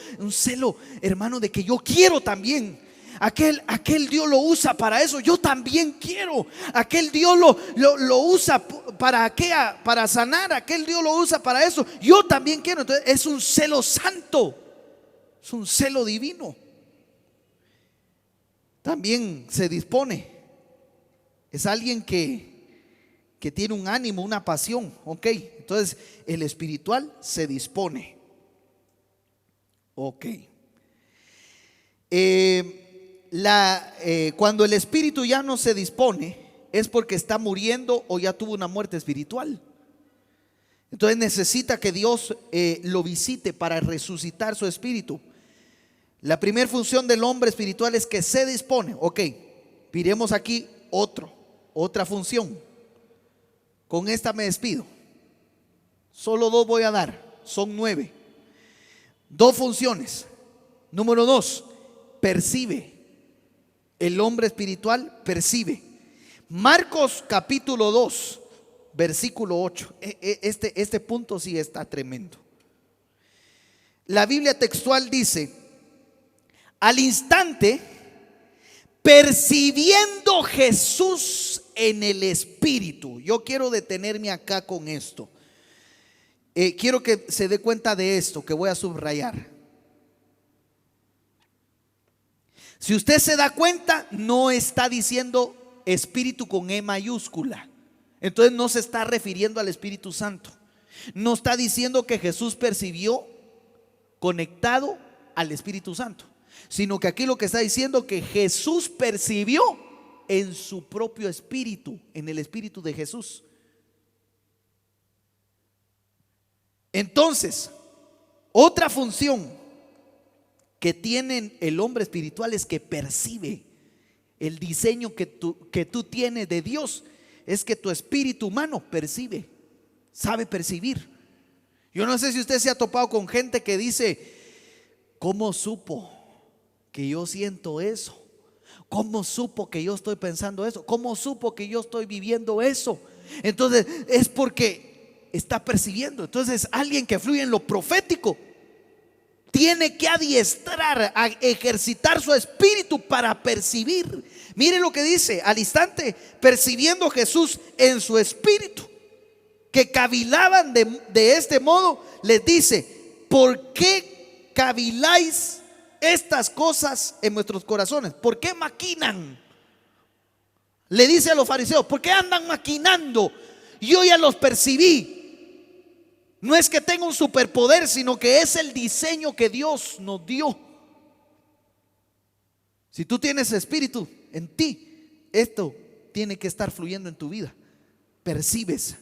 hermano, de que yo quiero también. aquel Dios lo usa para eso, yo también quiero. Aquel Dios lo usa para sanar, aquel Dios lo usa para eso, yo también quiero. Entonces es un celo santo, es un celo divino. También se dispone, es alguien que tiene un ánimo, una pasión, ok. Entonces el espiritual se dispone, ok. Cuando el espíritu ya no se dispone, es porque está muriendo o ya tuvo una muerte espiritual. Entonces necesita que Dios lo visite para resucitar su espíritu. La primera función del hombre espiritual es que se dispone. Ok, miremos aquí otra función. Con esta me despido. Solo 2 voy a dar, son 9. 2 funciones. Número 2, percibe. El hombre espiritual percibe. Marcos capítulo 2, versículo 8. Este punto sí está tremendo. La Biblia textual dice: al instante, percibiendo Jesús en el espíritu. Yo quiero detenerme acá con esto. Quiero que se dé cuenta de esto que voy a subrayar. Si usted se da cuenta, no está diciendo espíritu con E mayúscula. Entonces no se está refiriendo al Espíritu Santo. No está diciendo que Jesús percibió conectado al Espíritu Santo, sino que aquí lo que está diciendo que Jesús percibió en su propio espíritu, en el espíritu de Jesús. Entonces, otra función que tiene el hombre espiritual es que percibe. El diseño que tú tienes de Dios es que tu espíritu humano percibe, sabe percibir. Yo no sé si usted se ha topado con gente que dice: ¿cómo supo que yo siento eso? ¿Cómo supo que yo estoy pensando eso? ¿Cómo supo que yo estoy viviendo eso? Entonces es porque está percibiendo. Entonces alguien que fluye en lo profético tiene que adiestrar, a ejercitar su espíritu para percibir. Mire lo que dice: al instante, percibiendo Jesús en su espíritu que cavilaban de este modo, les dice: ¿por qué caviláis estas cosas en vuestros corazones? ¿Por qué maquinan? Le dice a los fariseos: ¿por qué andan maquinando? Yo ya los percibí. No es que tenga un superpoder, sino que es el diseño que Dios nos dio. Si tú tienes espíritu en ti, esto tiene que estar fluyendo en tu vida. Percibes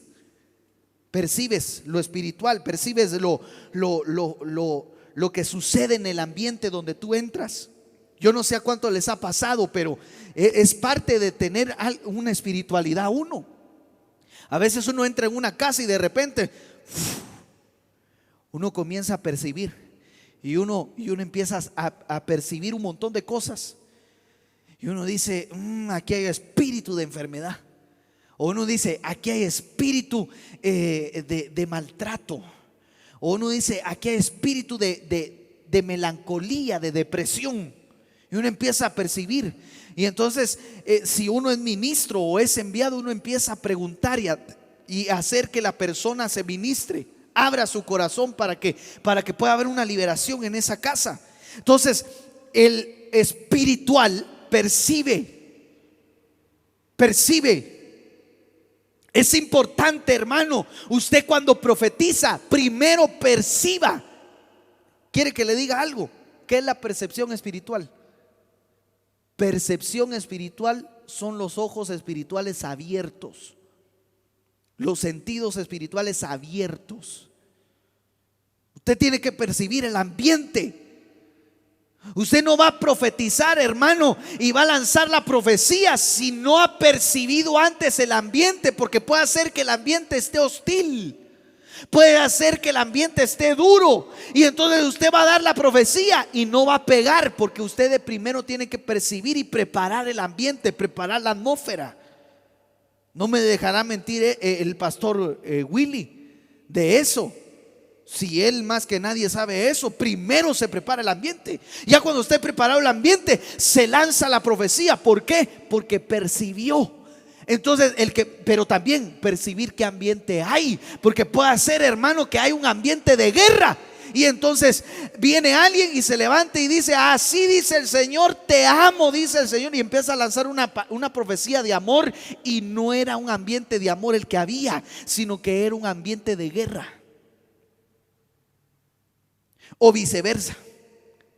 lo espiritual, percibes lo que sucede en el ambiente donde tú entras. Yo no sé a cuánto les ha pasado, pero es parte de tener una espiritualidad uno. A veces uno entra en una casa y de repente uno comienza a percibir y uno empieza a percibir un montón de cosas. Y uno dice: aquí hay espíritu de enfermedad. O uno dice: aquí hay espíritu de maltrato. O uno dice: aquí hay espíritu de melancolía, de depresión. Y uno empieza a percibir. Y entonces si uno es ministro o es enviado, uno empieza a preguntar y hacer que la persona se ministre, abra su corazón para que pueda haber una liberación en esa casa. Entonces el espiritual percibe. Es importante, hermano, usted cuando profetiza, primero perciba. ¿Quiere que le diga algo? ¿Qué es la percepción espiritual? Percepción espiritual son los ojos espirituales abiertos, los sentidos espirituales abiertos. Usted tiene que percibir el ambiente. Usted no va a profetizar, hermano, y va a lanzar la profecía si no ha percibido antes el ambiente, porque puede hacer que el ambiente esté hostil, puede hacer que el ambiente esté duro, y entonces usted va a dar la profecía y no va a pegar, porque usted de primero tiene que percibir y preparar el ambiente, preparar la atmósfera. No me dejará mentir el pastor Willy de eso. Si él más que nadie sabe eso, primero se prepara el ambiente. Ya cuando esté preparado el ambiente, se lanza la profecía. ¿Por qué? Porque percibió. Entonces, pero también percibir qué ambiente hay, porque puede ser, hermano, que hay un ambiente de guerra. Y entonces viene alguien y se levanta y dice: así dice el Señor, te amo, dice el Señor, y empieza a lanzar una profecía de amor. Y no era un ambiente de amor el que había, sino que era un ambiente de guerra. O viceversa.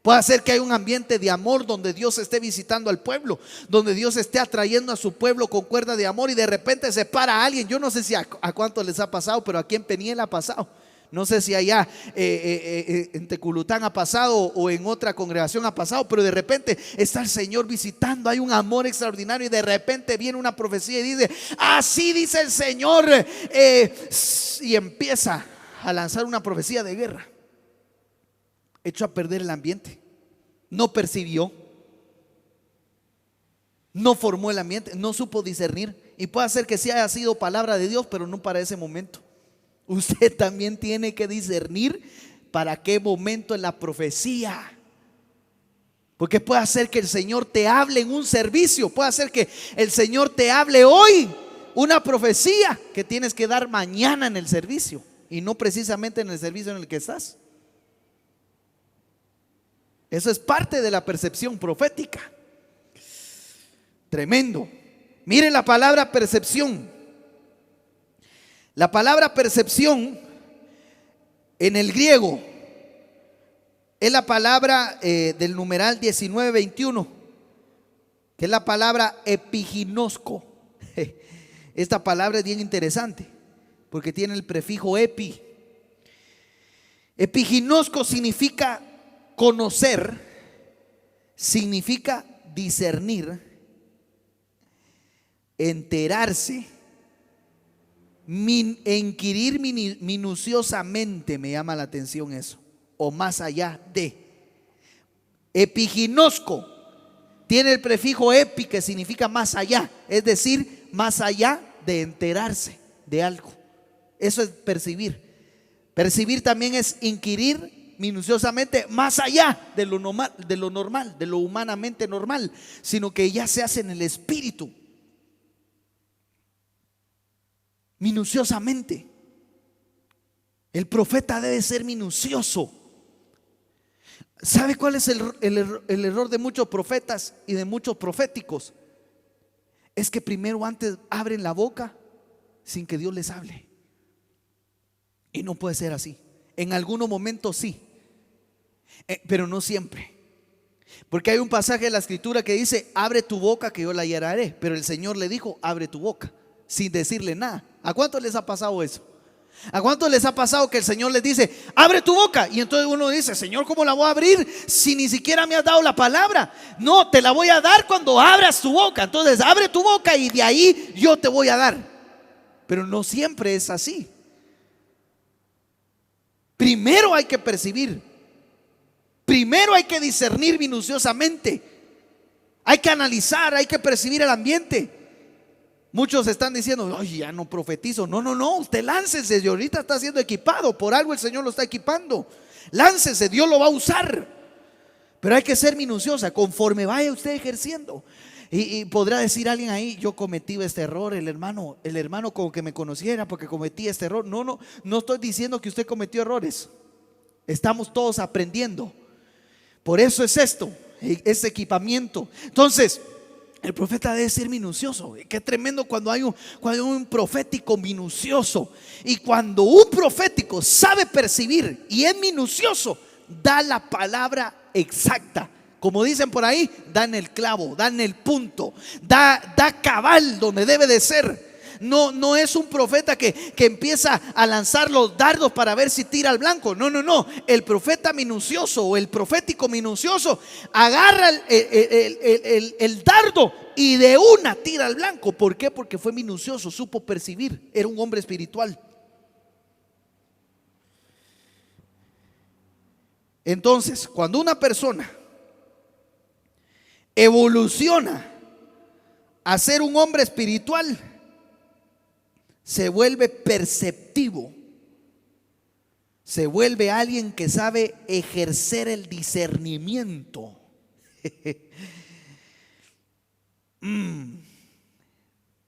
Puede ser que hay un ambiente de amor donde Dios esté visitando al pueblo, donde Dios esté atrayendo a su pueblo con cuerda de amor, y de repente se para alguien. Yo no sé si a cuántos les ha pasado, pero aquí en Peniel ha pasado. No sé si allá en Teculután ha pasado o en otra congregación ha pasado, pero de repente está el Señor visitando, hay un amor extraordinario, y de repente viene una profecía y dice: así dice el Señor, y empieza a lanzar una profecía de guerra. Echó a perder el ambiente. No percibió, no formó el ambiente, no supo discernir. Y puede ser que sí haya sido palabra de Dios, pero no para ese momento. Usted también tiene que discernir para qué momento es la profecía. Porque puede ser que el Señor te hable en un servicio, puede ser que el Señor te hable hoy una profecía que tienes que dar mañana en el servicio, y no precisamente en el servicio en el que estás. Eso es parte de la percepción profética. Tremendo. Mire la palabra percepción. La palabra percepción en el griego es la palabra del numeral 1921, que es la palabra epiginosko. Esta palabra es bien interesante porque tiene el prefijo epi. Epiginosko significa conocer, significa discernir, enterarse, inquirir minuciosamente. Me llama la atención eso. O más allá de. Epiginosko tiene el prefijo epi, que significa más allá, es decir, más allá de enterarse de algo. Eso es percibir. Percibir también es inquirir minuciosamente, más allá de lo normal, de lo humanamente normal, sino que ya se hace en el espíritu. Minuciosamente. El profeta debe ser minucioso. ¿Sabe cuál es el error de muchos profetas y de muchos proféticos? Es que primero antes abren la boca sin que Dios les hable. Y no puede ser así. En algunos momentos sí, pero no siempre. Porque hay un pasaje de la escritura que dice: abre tu boca que yo la llenaré. Pero el Señor le dijo: abre tu boca, sin decirle nada. ¿A cuántos les ha pasado eso? ¿A cuántos les ha pasado que el Señor les dice: abre tu boca? Y entonces uno dice: Señor, ¿cómo la voy a abrir si ni siquiera me has dado la palabra? No, te la voy a dar cuando abras tu boca. Entonces abre tu boca y de ahí yo te voy a dar. Pero no siempre es así. Primero hay que percibir, primero hay que discernir minuciosamente, hay que analizar, hay que percibir el ambiente. Muchos están diciendo: ay, ya no profetizo. No, usted láncese, y ahorita está siendo equipado, por algo el Señor lo está equipando. Láncese, Dios lo va a usar. Pero hay que ser minuciosa conforme vaya usted ejerciendo. Y podrá decir alguien ahí: yo cometí este error, el hermano como que me conociera porque cometí este error. No estoy diciendo que usted cometió errores. Estamos todos aprendiendo. Por eso es esto, ese equipamiento. Entonces, el profeta debe ser minucioso. Qué tremendo cuando hay un profético minucioso. Y cuando un profético sabe percibir y es minucioso, da la palabra exacta. Como dicen por ahí, da en el clavo, da en el punto, da cabal donde debe de ser. No es un profeta que empieza a lanzar los dardos para ver si tira al blanco. No. El profeta minucioso o el profético minucioso agarra el dardo y de una tira al blanco. ¿Por qué? Porque fue minucioso, supo percibir. Era un hombre espiritual. Entonces, cuando una persona evoluciona a ser un hombre espiritual, se vuelve perceptivo. Se vuelve alguien que sabe ejercer el discernimiento.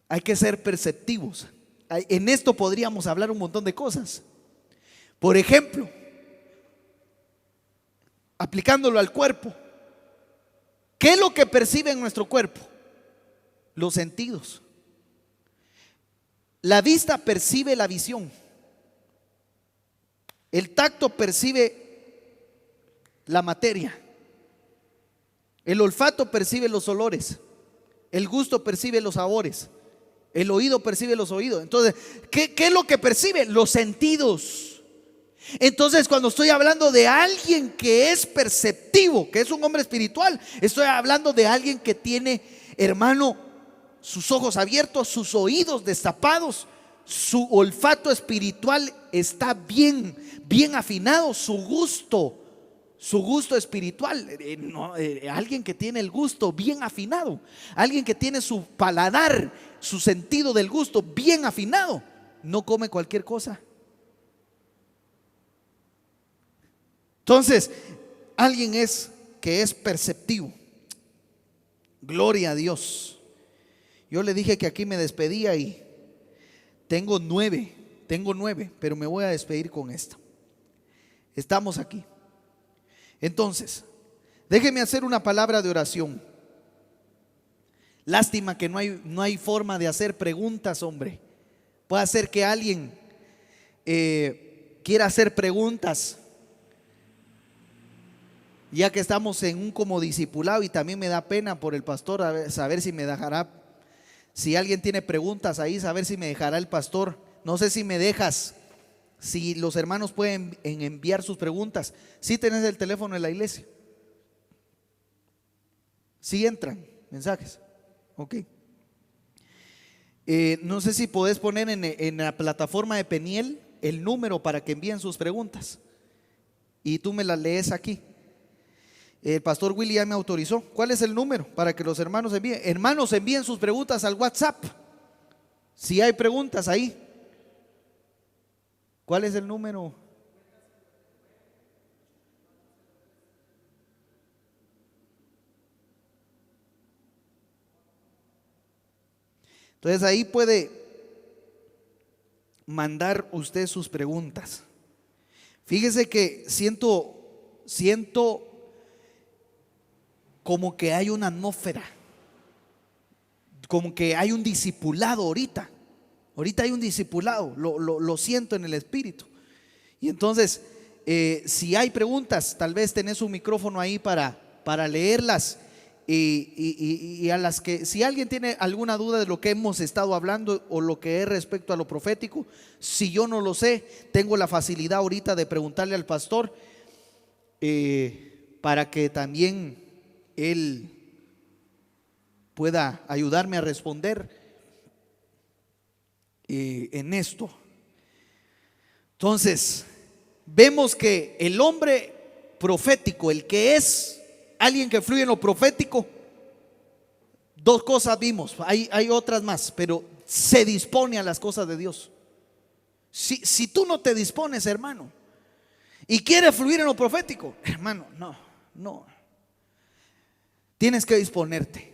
Hay que ser perceptivos. En esto podríamos hablar un montón de cosas. Por ejemplo, aplicándolo al cuerpo. ¿Qué es lo que percibe en nuestro cuerpo? Los sentidos. La vista percibe la visión. El tacto percibe la materia. El olfato percibe los olores. El gusto percibe los sabores. El oído percibe los oídos. Entonces, ¿qué es lo que percibe? Los sentidos. Entonces, cuando estoy hablando de alguien que es perceptivo, que es un hombre espiritual, estoy hablando de alguien que tiene, hermano, sus ojos abiertos, sus oídos destapados, su olfato espiritual está bien afinado, su gusto espiritual, alguien que tiene el gusto bien afinado, alguien que tiene su paladar, su sentido del gusto bien afinado, no come cualquier cosa. Entonces, alguien que es perceptivo. Gloria a Dios. Yo le dije que aquí me despedía y tengo nueve, pero me voy a despedir con esta. Estamos aquí. Entonces, déjeme hacer una palabra de oración. Lástima que no hay forma de hacer preguntas, hombre. Puede ser que alguien quiera hacer preguntas, ya que estamos en un como discipulado, y también me da pena por el pastor, saber si me dejará, si alguien tiene preguntas ahí, saber si me dejará el pastor. No sé si me dejas, si los hermanos pueden enviar sus preguntas. Si tenés el teléfono en la iglesia, si entran mensajes, ok. No sé si podés poner en la plataforma de Peniel el número para que envíen sus preguntas y tú me las lees aquí. El pastor Willy ya me autorizó. ¿Cuál es el número para que los hermanos envíen? Hermanos, envíen sus preguntas al WhatsApp. Si hay preguntas ahí. ¿Cuál es el número? Entonces ahí puede mandar usted sus preguntas. Fíjese que siento como que hay una atmósfera, como que hay un discipulado ahorita. Ahorita hay un discipulado, lo siento en el espíritu. Y entonces, si hay preguntas, tal vez tenés un micrófono ahí para leerlas. Y a las que, si alguien tiene alguna duda de lo que hemos estado hablando o lo que es respecto a lo profético, si yo no lo sé, tengo la facilidad ahorita de preguntarle al pastor, para que también él pueda ayudarme a responder en esto. Entonces, vemos que el hombre profético, el que es alguien que fluye en lo profético, dos cosas vimos, hay otras más, pero se dispone a las cosas de Dios. Si tú no te dispones, hermano, y quieres fluir en lo profético, hermano, no. Tienes que disponerte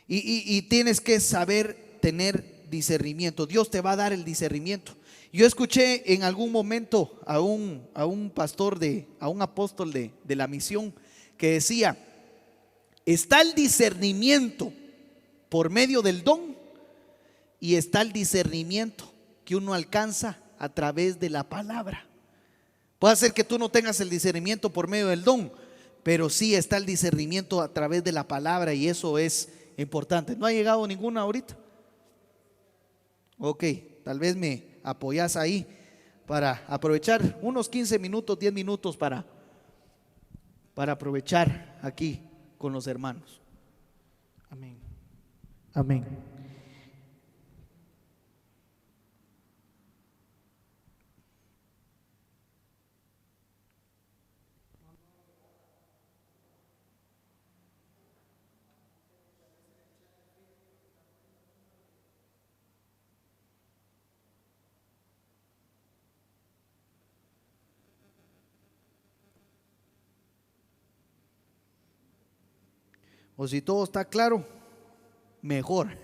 y tienes que saber tener discernimiento. Dios te va a dar el discernimiento. Yo escuché en algún momento a un pastor, a un apóstol de la misión, que decía: está el discernimiento por medio del don y está el discernimiento que uno alcanza a través de la palabra. Puede ser que tú no tengas el discernimiento por medio del don, pero sí está el discernimiento a través de la palabra, y eso es importante. ¿No ha llegado ninguna ahorita? Ok, tal vez me apoyas ahí para aprovechar unos 15 minutos, 10 minutos para aprovechar aquí con los hermanos. Amén. Amén. O si todo está claro, mejor.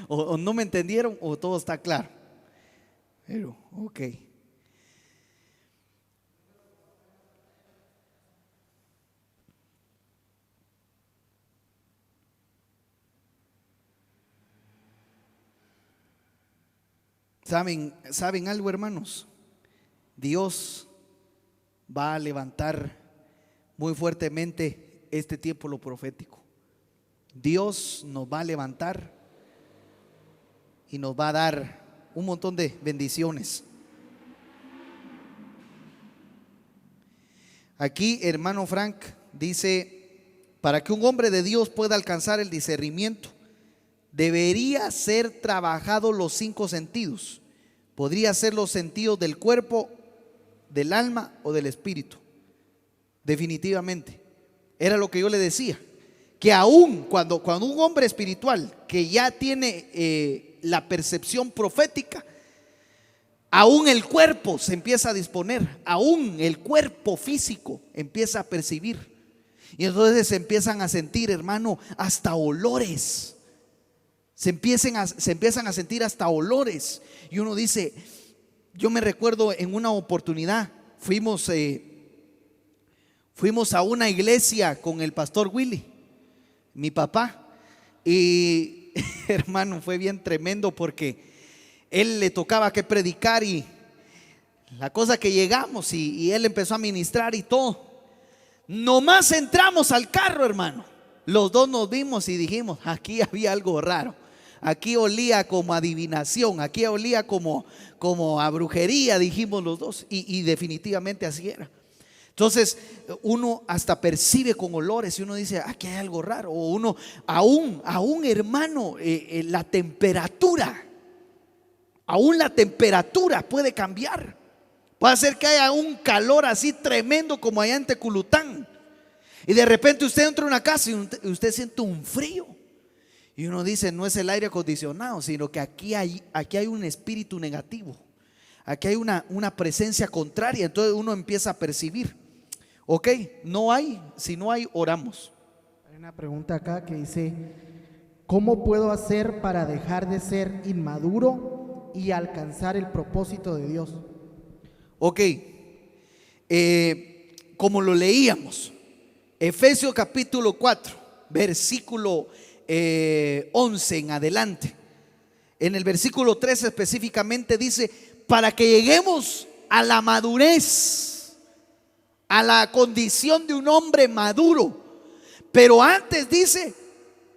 O no me entendieron o todo está claro. Pero, ok. ¿Saben algo, hermanos? Dios va a levantar muy fuertemente este tiempo lo profético. Dios nos va a levantar y nos va a dar un montón de bendiciones. Aquí, hermano Frank dice: para que un hombre de Dios pueda alcanzar el discernimiento, debería ser trabajado los 5 sentidos. Podría ser los sentidos del cuerpo, del alma o del espíritu. Definitivamente. Era lo que yo le decía, que aún cuando un hombre espiritual que ya tiene la percepción profética, aún el cuerpo se empieza a disponer, aún el cuerpo físico empieza a percibir. Y entonces se empiezan a sentir, hermano, hasta olores. Se empiezan a sentir hasta olores. Y uno dice, yo me recuerdo en una oportunidad, fuimos a una iglesia con el pastor Willy, mi papá. Y hermano, fue bien tremendo porque él le tocaba que predicar y la cosa que llegamos y él empezó a ministrar y todo. Nomás entramos al carro, hermano, los dos nos vimos y dijimos, aquí había algo raro. Aquí olía como adivinación, aquí olía como a brujería, dijimos los dos, y definitivamente así era. Entonces uno hasta percibe con olores y uno dice, aquí hay algo raro. O uno aún hermano, la temperatura puede cambiar. Puede ser que haya un calor así tremendo como allá en Teculután, y de repente usted entra a una casa y usted siente un frío. Y uno dice, no es el aire acondicionado, sino que aquí hay un espíritu negativo. Aquí hay una presencia contraria. Entonces uno empieza a percibir. Ok, si no hay, oramos. Hay una pregunta acá que dice: ¿cómo puedo hacer para dejar de ser inmaduro y alcanzar el propósito de Dios? Ok, como lo leíamos, Efesios capítulo 4, versículo 11 en adelante. En el versículo 13 específicamente dice: para que lleguemos a la madurez, a la condición de un hombre maduro. Pero antes dice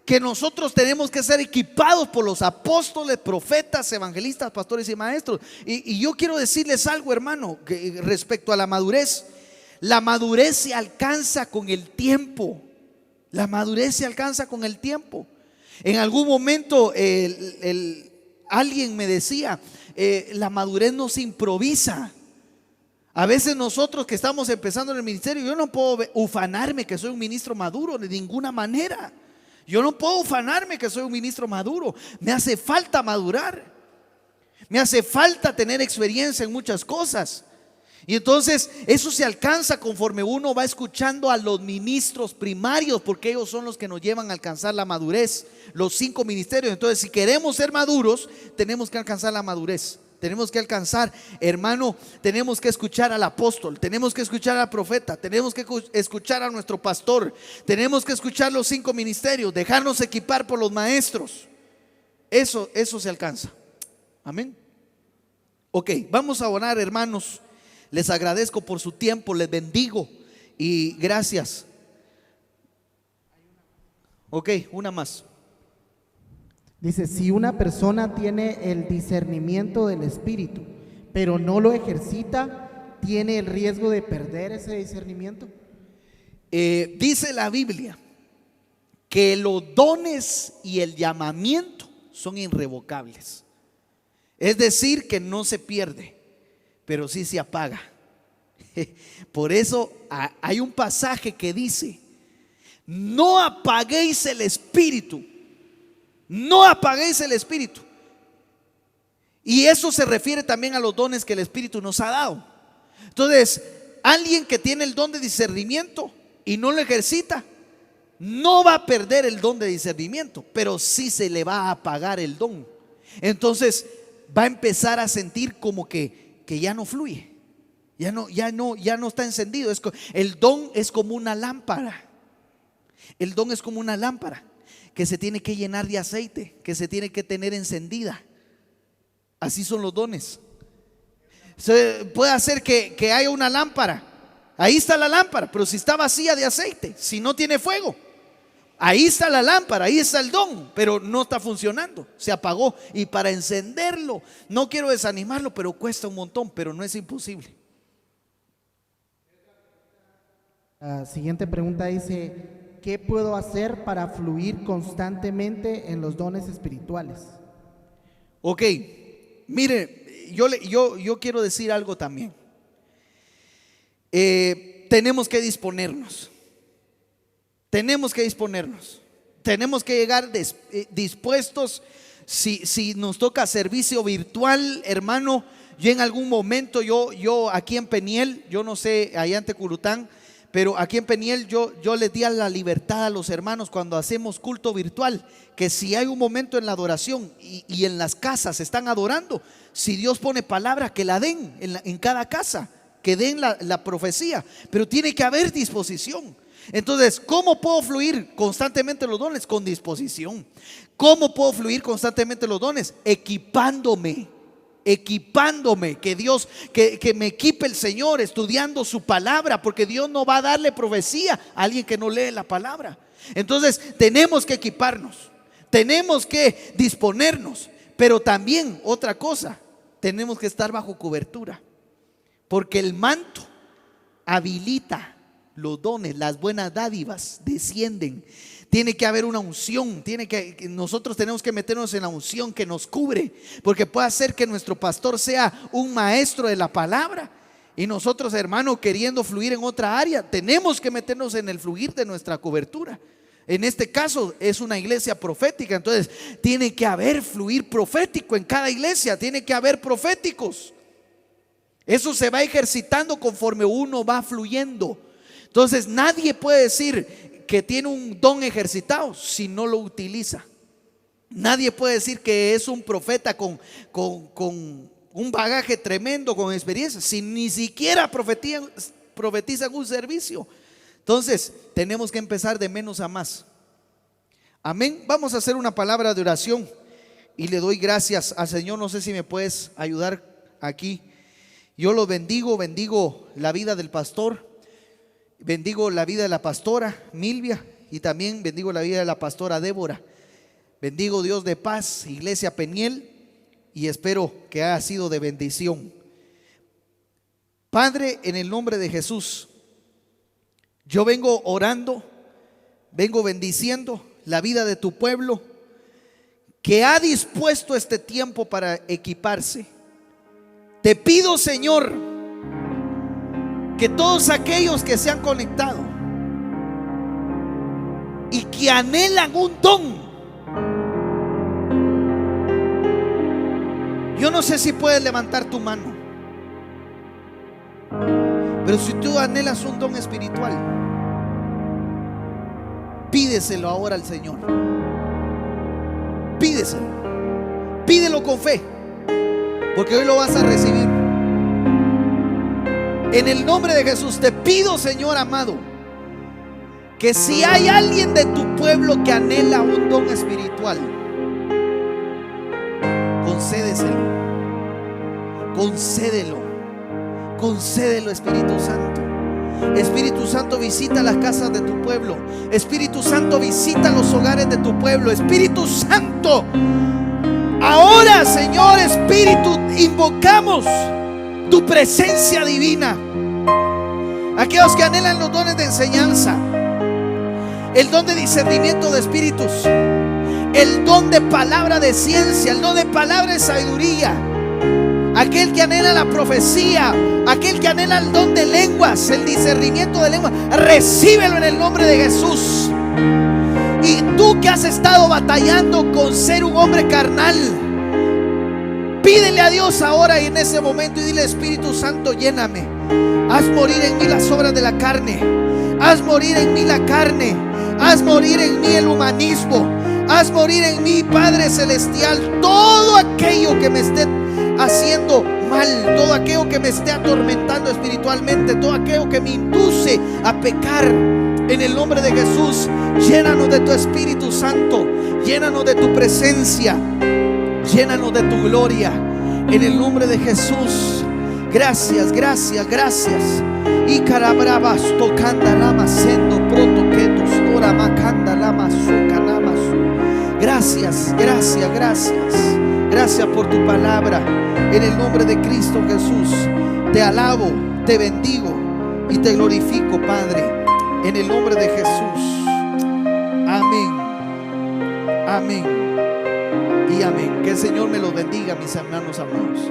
que nosotros tenemos que ser equipados por los apóstoles, profetas, evangelistas, pastores y maestros. Y yo quiero decirles algo, hermano, que respecto a la madurez. La madurez se alcanza con el tiempo. La madurez se alcanza con el tiempo. En algún momento alguien me decía, la madurez no se improvisa. A veces nosotros que estamos empezando en el ministerio, yo no puedo ufanarme que soy un ministro maduro de ninguna manera. Yo no puedo ufanarme que soy un ministro maduro. Me hace falta madurar. Me hace falta tener experiencia en muchas cosas. Y entonces eso se alcanza conforme uno va escuchando a los ministros primarios, porque ellos son los que nos llevan a alcanzar la madurez, los 5 ministerios. Entonces, si queremos ser maduros, tenemos que alcanzar la madurez. Tenemos que alcanzar, hermano, tenemos que escuchar al apóstol, tenemos que escuchar al profeta, tenemos que escuchar a nuestro pastor, tenemos que escuchar los 5 ministerios, dejarnos equipar por los maestros. Eso se alcanza. Amén. Ok, vamos a orar, hermanos. Les agradezco por su tiempo, les bendigo y gracias. Ok, una más. Dice: si una persona tiene el discernimiento del espíritu, pero no lo ejercita, ¿tiene el riesgo de perder ese discernimiento? Dice la Biblia que los dones y el llamamiento son irrevocables. Es decir, que no se pierde, pero sí se apaga. Por eso hay un pasaje que dice: no apaguéis el espíritu. No apaguéis el espíritu. Y eso se refiere también a los dones que el espíritu nos ha dado. Entonces, alguien que tiene el don de discernimiento y no lo ejercita, no va a perder el don de discernimiento, pero sí se le va a apagar el don. Entonces va a empezar a sentir como que ya no fluye, ya no está encendido. El don es como una lámpara. El don es como una lámpara que se tiene que llenar de aceite, que se tiene que tener encendida. Así son los dones. Se puede hacer que haya una lámpara. Ahí está la lámpara, pero si está vacía de aceite, si no tiene fuego, ahí está la lámpara, ahí está el don, pero no está funcionando, se apagó. Y para encenderlo, no quiero desanimarlo, pero cuesta un montón, pero no es imposible. La siguiente pregunta dice: ¿qué puedo hacer para fluir constantemente en los dones espirituales? Ok, mire, yo quiero decir algo también. Tenemos que disponernos. Tenemos que llegar dispuestos. Si nos toca servicio virtual, hermano, yo en algún momento, yo aquí en Peniel, yo no sé allá en Tecurután, pero aquí en Peniel yo les di a la libertad a los hermanos cuando hacemos culto virtual, que si hay un momento en la adoración y en las casas están adorando, si Dios pone palabra, que la den en cada casa, que den la profecía, pero tiene que haber disposición. Entonces, ¿cómo puedo fluir constantemente los dones? Con disposición. ¿Cómo puedo fluir constantemente los dones? Equipándome, que Dios, que me equipe el Señor, estudiando su palabra, porque Dios no va a darle profecía a alguien que no lee la palabra. Entonces tenemos que equiparnos, tenemos que disponernos, pero también otra cosa, tenemos que estar bajo cobertura, porque el manto habilita los dones, las buenas dádivas descienden. Tiene que haber una unción, nosotros tenemos que meternos en la unción que nos cubre, porque puede ser que nuestro pastor sea un maestro de la palabra y nosotros, hermano, queriendo fluir en otra área, tenemos que meternos en el fluir de nuestra cobertura. En este caso es una iglesia profética, entonces tiene que haber fluir profético en cada iglesia, tiene que haber proféticos. Eso se va ejercitando conforme uno va fluyendo. Entonces nadie puede decir que tiene un don ejercitado si no lo utiliza. Nadie puede decir que es un profeta con un bagaje tremendo, con experiencia, si ni siquiera profetiza en un servicio. Entonces tenemos que empezar de menos a más. Amén. Vamos a hacer una palabra de oración y le doy gracias al Señor. No sé si me puedes ayudar aquí. Yo lo bendigo la vida del pastor, bendigo la vida de la pastora Milvia y también bendigo la vida de la pastora Débora. Bendigo, Dios de paz, Iglesia Peniel, y espero que haya sido de bendición. Padre, en el nombre de Jesús, yo vengo orando, vengo bendiciendo la vida de tu pueblo que ha dispuesto este tiempo para equiparse. Te pido, Señor, que todos aquellos que se han conectado y que anhelan un don, yo no sé si puedes levantar tu mano, pero si tú anhelas un don espiritual, pídeselo ahora al Señor. Pídeselo, pídelo con fe, porque hoy lo vas a recibir. En el nombre de Jesús te pido, Señor amado, que si hay alguien de tu pueblo que anhela un don espiritual, concédelo, Espíritu Santo. Espíritu Santo, visita las casas de tu pueblo. Espíritu Santo, visita los hogares de tu pueblo. Espíritu Santo, ahora, Señor Espíritu, invocamos tu presencia divina. Aquellos que anhelan los dones de enseñanza, el don de discernimiento de espíritus, el don de palabra de ciencia, el don de palabra de sabiduría, aquel que anhela la profecía, aquel que anhela el don de lenguas, el discernimiento de lenguas, recíbelo en el nombre de Jesús. Y tú que has estado batallando con ser un hombre carnal, pídele a Dios ahora y en ese momento y dile: Espíritu Santo, lléname, haz morir en mí las obras de la carne, haz morir en mí la carne, Haz morir en mí el humanismo. Haz morir en mí, Padre Celestial, todo aquello que me esté haciendo mal, todo aquello que me esté atormentando espiritualmente, todo aquello que me induce a pecar. En el nombre de Jesús, llénanos de tu Espíritu Santo, llénanos de tu presencia, llénanos de tu gloria. En el nombre de Jesús. Gracias, gracias, gracias. Y carabrabas tocanda lama sendo proto ketos tora macanda lama sucanama su. Gracias, gracias, gracias. Gracias por tu palabra. En el nombre de Cristo Jesús, te alabo, te bendigo y te glorifico, Padre. En el nombre de Jesús. Amén. Amén. Y amén. Que el Señor me los bendiga, mis hermanos amados.